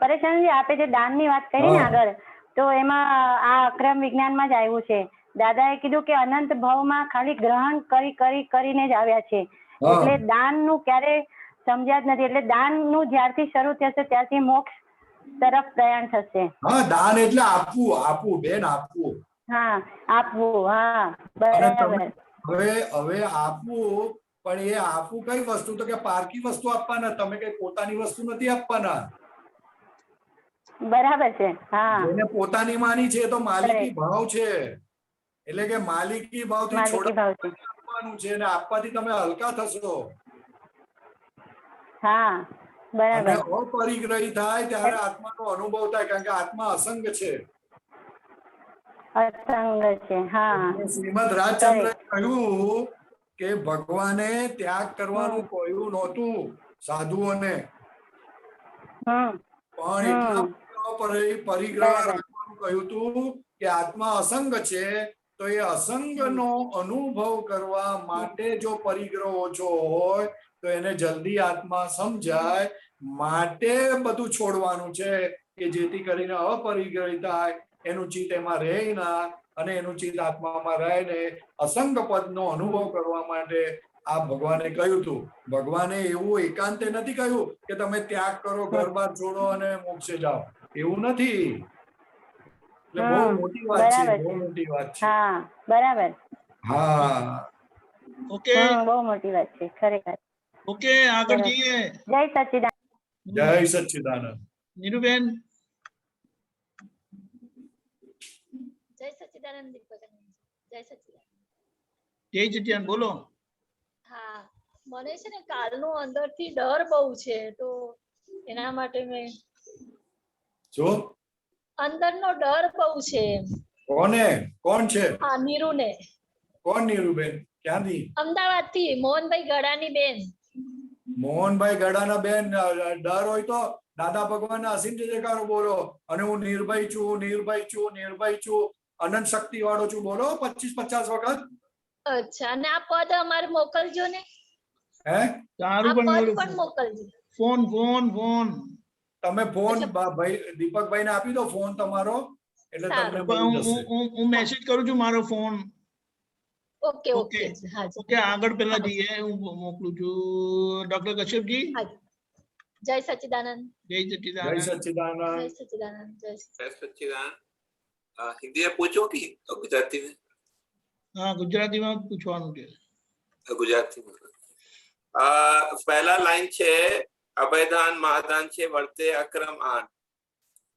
પરેશાનજી, આપે જે દાનની વાત કરી ને આગળ, તો એમાં આ અક્રમ વિજ્ઞાનમાં જ આવ્યું છે. દાદાએ કીધું કે અનંત ભાવમાં ખાલી ગ્રહણ કરીને જ આવ્યા છે. એટલે દાનનું ક્યારે સમજ્યા જ નથી. એટલે દાનનું જ્યારથી શરૂ થશે ત્યારથી મોક્ષ તરફ પ્રયાણ થશે. હા, દાન એટલે આપવું બેન, આપવું. હા, આપવું. હા, બરાબર. હવે આપવું, પણ એ આપવું કઈ વસ્તુ? તો કે પારકી વસ્તુ આપવાના, તમે કઈ પોતાની વસ્તુ નથી આપવાના. બરાબર છે. હા, જેને પોતાની માની છે તો માલિકી ભાવ છે. એટલે કે માલિકી ભાવથી છોડવાનું છે, અને આપવાથી તમે હલકા થશો. હા, બરાબર. અને અપરિગ્રહી થાય ત્યારે આત્માનો અનુભવ થાય, કારણ કે આત્મા અસંગ છે. અસંગ છે. હા, શ્રીમદ રાજચંદ્રએ કહ્યું કે ભગવાને ત્યાગ કરવાનું કહ્યું નહોતું સાધુઓને, પણ એટલા પરિગ્રહ રાખવાનું કહ્યું હતું કે આત્મા અસંગ છે, તો એ અસંગનો અનુભવ કરવા માટે જો પરિગ્રહ ઓછો હોય તો એને જલ્દી આત્મા સમજાય. માટે બધું છોડવાનું છે કે જેથી કરીને અપરિગ્રહી થાય, એનું ચિત્ત એમાં રહે ના, અને એનું ચિત્ત આત્મામાં રહે ને અસંગ પદનો અનુભવ કરવા માટે આ ભગવાને કહ્યું હતું. ભગવાને એવું એકાંતે નથી કહ્યું કે તમે ત્યાગ કરો, ઘર બાર છોડો અને મોક્ષે જાઓ. એવું નથી. એટલે બહુ મોટી વાત છે, બહુ મોટી વાત છે. હા, બરાબર. હા, ઓકે, બહુ મોટી વાત છે ખરેખર. ઓકે, આગળ જઈએ. જય સચ્ચિદાનંદ. જય સચ્ચિદાનંદ. નીરુબેન. જય સચ્ચિદાનંદ દીપકાનંદ. જય સચ્ચિદાનંદ. જય સચ્ચિદાનંદ, બોલો. હા, મને છે ને કાલનો અંદરથી ડર બહુ છે, તો એના માટે મેં શું? અંદરનો ડર બહુ છે. કોણ છે? હા, નીરુને. કોણ નીરુબેન? ક્યાંથી? અમદાવાદથી મોહનભાઈ ગડાની બેન. મોહનભાઈ ગડાના બેન, ડર હોય તો દાદા ભગવાનના અસીમ જય જયકારો બોલો, અને હું નિર્ભય છું, નિર્ભય છું, નિર્ભય છું, અનંત શક્તિ વાળો છું બોલો 25-50 વખત. અચ્છા, અને આ પદ અમારે મોકલજો ને. હે? સારું, પણ મોકલજો. ફોન તમે ફોન ભાઈ દીપકભાઈ ને આપી દો ફોન તમારો, એટલે તમને મળી જશે. હું મેસેજ કરું છું મારો ફોન. Okay okay. ઓકે, આગળ પેલા જઈએ, હું મોકલું છું. ડોક્ટર કશ્યપજી. જય સચ્ચિદાનંદ. જય સચ્ચિદાનંદ. જય સચ્ચિદાનંદ. જય સચ્ચિદાનંદ. જય સચ્ચિદાનંદ. हिंदी में पूछो कि गुजराती में? हाँ, गुजराती में पूछવાનું છે. गुजराती में पहला लाइन છે અભયદાન મહાદાન છે વર્તે અક્રમ આન.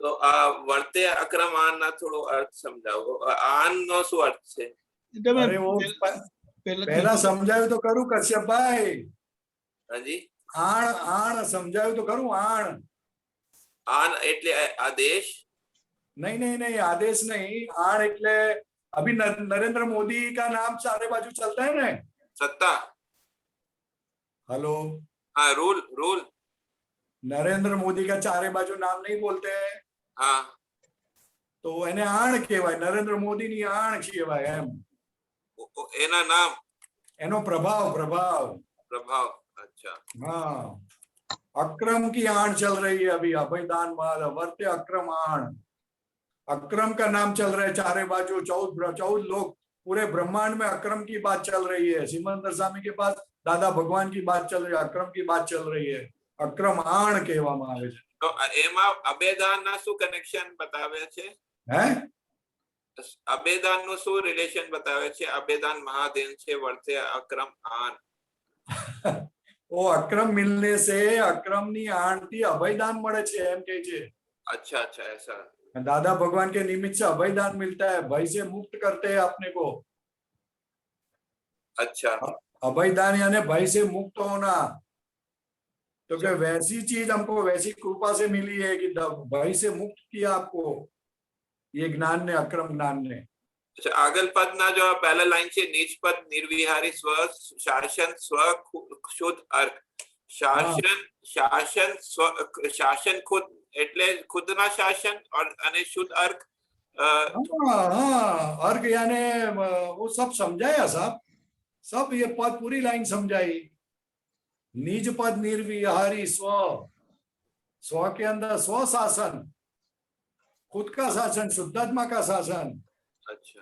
તો આ વર્તે અક્રમ આન ના થોડો અર્થ સમજાવો. આન નો શું અર્થ છે? પહેલા સમજાવ્યું તો કરું કશ્યપભાઈ. હાજી, આણ સમજાવ્યું તો કરું. આન એટલે આદેશ? नहीं आदेश नहीं, आण એટલે अभी नरेंद्र मोदी का नाम चारे बाजू चलता है ना, सत्ता। हेलो, हाँ, रूल नरेंद्र मोदी का चारे बाजू नाम नहीं बोलते हैं. हाँ, तो એને આણ કહેવાય, નરેન્દ્ર મોદી ની આણ કહેવાય એમ. એના નામ, એનો प्रभाव. अच्छा. हाँ, अक्रम की आण चल रही है अभी. अभयदान माल वर्ते अक्रम आण. अक्रम का नाम चल रहा है चारे बाजू. 14 लोग पूरे ब्रह्मांड में अक्रम की बात चल रही है। सिमंदर स्वामी के पास दादा भगवान की बात चल रही है, अक्रम की बात चल रही है, अक्रम आण कहेवामां આવે છે। તો એમાં અભેદાનના શું કનેક્શન બતાવે છે? હે અભેદાનનું શું રિલેશન બતાવે છે? અભેદાન મહાદેન છે, વર્તે અક્રમ આન। वो अक्रम मिलने से अक्रम नी आण थी अभयदान મળે છે એમ કહે છે। अच्छा अच्छा ऐसा। दादा भगवान के निमित्त से अभयदान मिलता है, भय से मुक्त करते हैं अपने को। अच्छा, अभयदान यानी भय से मुक्त होना। तो क्या वैसी चीज हमको वैसी कृपा से मिली है कि भय से मुक्त किया आपको ये ज्ञान ने, अक्रम ज्ञान ने। अच्छा, આગળ પદના જો પહેલા લાઈન છે નીચ પદ નિર્વિહારી સ્વ શાસન સ્વ શુદ્ધ અર્ક। શાસન શાસન સ્વ શાસન ખુદ એટલે ખુદના શાસન અને શુદ્ધ અર્ક। अर्घ यानी वो सब समझाया साहब, सब ये पद पूरी लाइन समझाई। निज पद निर्विहारी स्व, स्व के अंदर स्व शासन, खुद का शासन, शुद्धात्मा का शासन। अच्छा,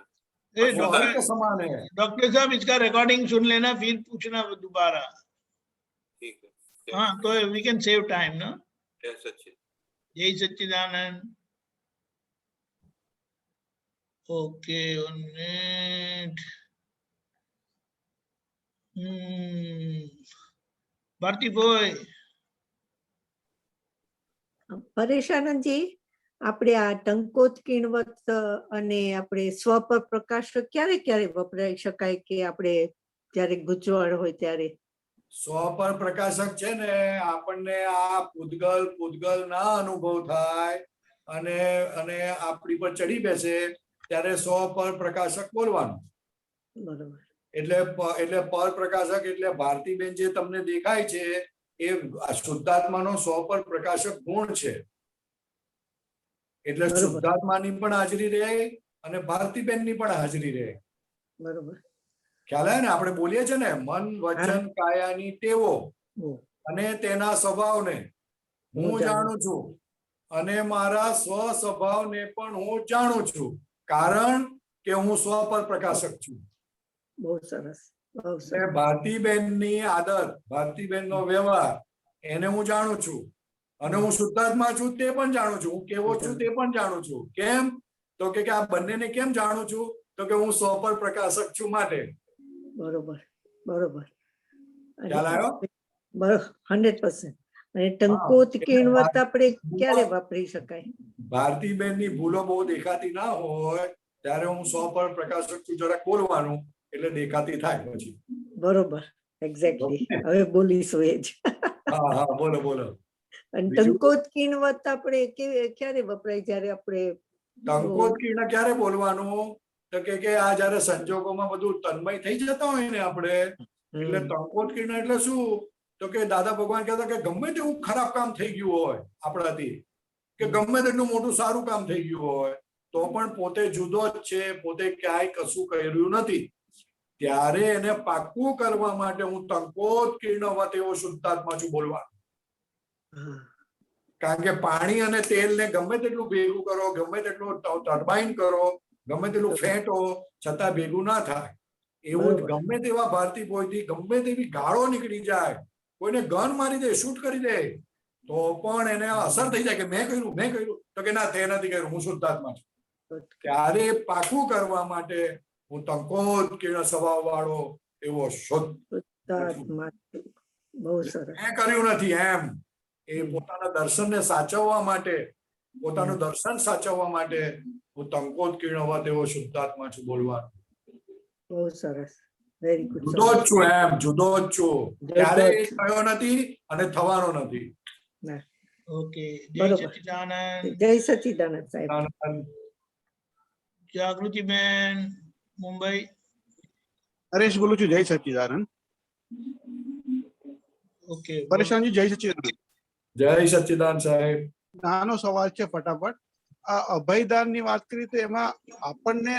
अर्घ के समान है। डॉक्टर साहब इसका रिकॉर्डिंग सुन लेना, फिर पूछना दोबारा। ठीक है। हाँ, तो वी कैन सेव टाइम ना। यस, अच्छी। जय सच्चिदानंद। ओके, भारती बोय। પરેશાનંદજી, આપણે આ ટંકોત કિણવત અને આપણે સ્વ પર પ્રકાશ ક્યારે ક્યારે વપરાઈ શકાય કે આપણે જ્યારે ગૂંચવણ હોય ત્યારે? સ્વ પર પ્રકાશક છે ને, આપણને આ પૂતગલ ના અનુભવ થાય અને અને આપણી પર ચડી બેસે ત્યારે સ્વ પર પ્રકાશક બોલવાનું। બરોબર। એટલે પર પ્રકાશક એટલે ભારતીબેન જે તમને દેખાય છે એ શુદ્ધાત્માનો સ્વ પર પ્રકાશક ગુણ છે। એટલે શુદ્ધાત્માની પણ હાજરી રહે અને ભારતીબેનની પણ હાજરી રહે। બરોબર, ખ્યાલ આવે ને? આપણે બોલીએ છીએ ને મન વચન કાયાની ટેવો અને તેના સ્વભાવને હું જાણું છું અને મારા સ્વ સ્વભાવને પણ હું જાણું છું, કારણ કે હું સ્વ પર પ્રકાશક છું। બહુ સરસ, બહુ સરસ। ભારતીબેનની આદત, ભારતીબેનનો વ્યવહાર એને હું જાણું છું અને હું શુદ્ધાત્મા છું તે પણ જાણું છું, હું કેવો છું તે પણ જાણું છું। કેમ? તો કે આ બંનેને કેમ જાણું છું? તો કે હું સ્વ પર પ્રકાશક છું માટે। બરોબર, બરોબર, ખ્યાલ આવ્યો? બરોબર, 100%। અને ટંકોત કિણવત આપણે ક્યારે વાપરી શકાય? ભારતીબેનની ભૂલો બહુ દેખાતી ના હોય ત્યારે હું સ્વ પર પ્રકાશક છું જરાક બોલવાનું, એટલે દેખાતી થાય પછી। બરોબર, એક્ઝેક્ટલી, હવે બોલીશું એ જ। હા હા, બોલો બોલો। અને ટંકોત કિણવત આપણે ક્યારે વપરાય? જ્યારે આપણે ટંકોત કિણ ક્યારે બોલવાનું? તો કે આ જયારે સંજોગોમાં બધું તન્મય થઈ જતા હોય ને આપણે, એટલે ટંકોત કિણ એટલે શું? તો કે દાદા ભગવાન કહેતા કે ગમે તેવું ખરાબ કામ થઈ ગયું હોય આપણાથી, કે ગમે તેટલું મોટું સારું કામ થઈ ગયું હોય તો પણ પોતે જુદો જ છે, પોતે ક્યાંય કશું કર્યું નથી, ત્યારે એને પાક્કું કરવા માટે હું ટંકોત કિર્ણવત એવો શુદ્ધાત્મા છું બોલવાનું। કારણ કે પાણી અને તેલ ને ગમે તેટલું ભેગું કરો, ગમે તેટલું ટર્બાઇન કરો, ગમે તેટલું ફેંટો, છતાં ભેગું ના થાય। એવું ગમે તેવા ભારતી બોયથી ગમે તેવી ગાળો નીકળી જાય, કોઈને ગન મારી દે, શૂટ કરી દે, તો પણ એને અસર થઈ જાય કે મેં કર્યું, તો કે ના તે નથી કર્યું, હું શુદ્ધાત્મા છું। ત્યારે પાકું કરવા માટે હું ટંકોત કિર્ણ સ્વભાવ વાળો એવો શુદ્ધાત્મા, બહુ સરસ, મેં કર્યું નથી એમ એ પોતાના દર્શનને સાચવવા માટે, પોતાનું દર્શન સાચવવા માટે હું ટંકોત કિર્ણવત એવો શુદ્ધાત્મા છું બોલવાનું। બહુ સરસ, વેરી ગુડ। જુદો જ છું એમ, જુદો જ છું, ક્યારે થયો નથી અને થવાનો નથી। ઓકે, જય સચ્ચિદાનંદ। જય સચ્ચિદાનંદ સાહેબ। જાગૃતિબેન, મુંબઈ। હરેશ બોલું છું, જય સચ્ચિદાનંદ। ઓકે, પરેશાનજી, જય સચ્ચિદાનંદ। જય સચ્ચિદાનંદ સાહેબ। નાનો સવાલ છે ફટાફટ। આ અભયદાન ની વાત કરી તો એમાં આપણને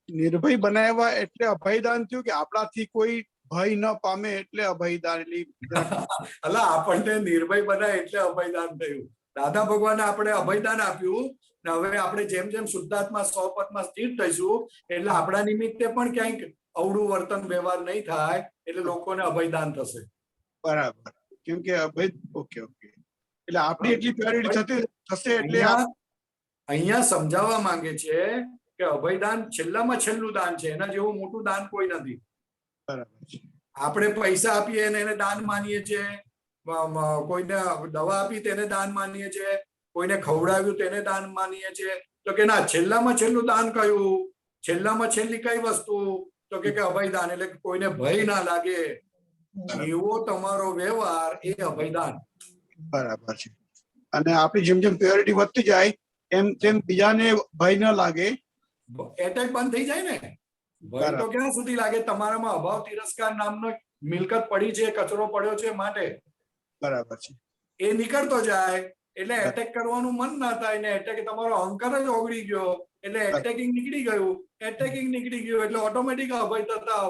નિર્ભય બનાવ્યા એટલે અભયદાન થયું કે આપણાથી કોઈ ભય ન પામે એટલે અભયદાન? અલા આપણને નિર્ભય બનાય એટલે અભયદાન થયું, દાદા ભગવાને આપણે અભયદાન આપ્યું ને હવે આપણે જેમ જેમ શુદ્ધાત્મા સ્વપદમાં સ્થિર થઈશું એટલે આપણા નિમિત્તે પણ ક્યાંક અવળું વર્તન વ્યવહાર નહીં થાય એટલે લોકોને અભયદાન થશે. બરાબર. કેમ કે અભય ઓકે ઓકે એટલે આપણી એટલી પ્યોરિટી થશે એટલે અહીંયા સમજાવવા માંગે છે કે અભયદાન છેલ્લામાં છેલ્લું દાન છે, એના જેવું મોટું દાન કોઈ નથી. બરાબર છે. આપણે પૈસા આપીએ અને એને દાન માનીએ છીએ, કોઈને દવા આપી તેને દાન માનીએ છીએ, કોઈને ખવડાવ્યું તેને દાન માનીએ છીએ. તો કે ના, છેલ્લામાં છેલ્લું દાન કયું, છેલ્લામાં છેલ્લી કઈ વસ્તુ? તો કે અભયદાન. એટલે કોઈને ભય ના લાગે એવો તમારો વ્યવહાર એ અભયદાન. બરાબર છે. અને આપણી જેમ જેમ પ્યોરિટી વધતી જાય એમ તેમ બીજાને ભય ન લાગે, એટેક બંધ થઈ જાય ને. ભય તો ક્યાં સુધી લાગે? તમારામાં અભાવ તિરસ્કાર નામનો મિલકત પડી છે, કચરો પડ્યો છે માટે. બરાબર છે. એ નીકળતો જાય એટલે એટેક કરવાનું મન ના થાય ને. એટેક તમારો અહંકાર જ ઓગળી ગયો એટલે એટેકિંગ નીકળી ગયું. એટેકિંગ નીકળી ગયું એટલે ઓટોમેટિક અભય થતા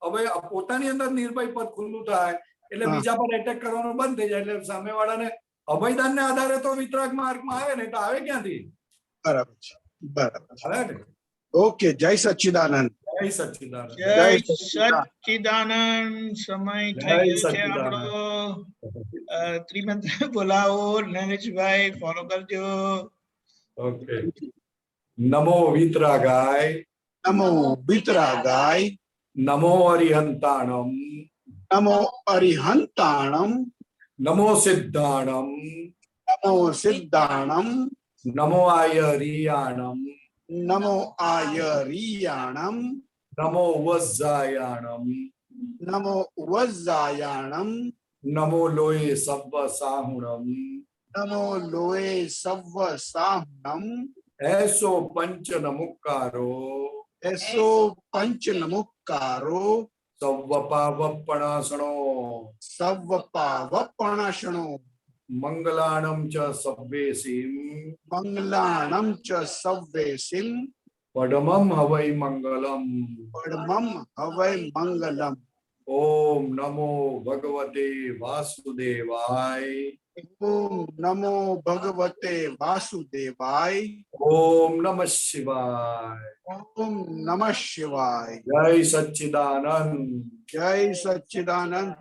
અભય પોતાની અંદર નિર્ભય પદ ખુલ્લું થાય એટલે બીજા પર એટેક કરવાનું બંધ થઈ જાય. એટલે સામેવાળાને અભયદાન ને આધારે તો વિતરાગ માર્ગમાં આવે ને, તો આવે ક્યાંથી? બરાબર છે. બરાબર આવે ને. ઓકે. જય સચ્ચિદાનંદ. જય સચ્ચિદાનંદ. જય સચ્ચિદાનંદ. સમય થઈ ગયો છે આપણો. ત્રિમંત્ર બોલાવો નરેશભાઈ, ફોલો કરજો. ઓકે. નમો વિતરાગાય, નમો વિતરાગાય, નમો અરિહંતાણમ, નમો અરિહંતાણમ, નમો સિદ્ધાણમ, નમો સિદ્ધાણમ, નમો આયરિયાણમ, નમો આયરિયાણમ, નમો વજ્જાયાણમ, નમો વજ્જાયાણમ, નમો લોય સવ્વ સાહુણમ, નમો લોય સવ્વ સાહુણમ, એસો પંચ નમુકારો, એસો પંચ નમુકારો, સવ્વ પાવપણાસણો, સવ્વ પાવપણાસણો, મંગલાણમ ચ સવ્વેસીમ, મંગલાણમ ચ સવ્વેસીમ, પડમમ હવૈ મંગલમ, પડમમ હવૈ મંગલમ. ઓમ નમો ભગવતે વાસુદેવાય, ઓમ નમો ભગવતે વાસુદેવાય, ઓમ નમઃ શિવાય, ઓમ નમઃ શિવાય. જય સચ્ચિદાનંદ. જય સચ્ચિદાનંદ.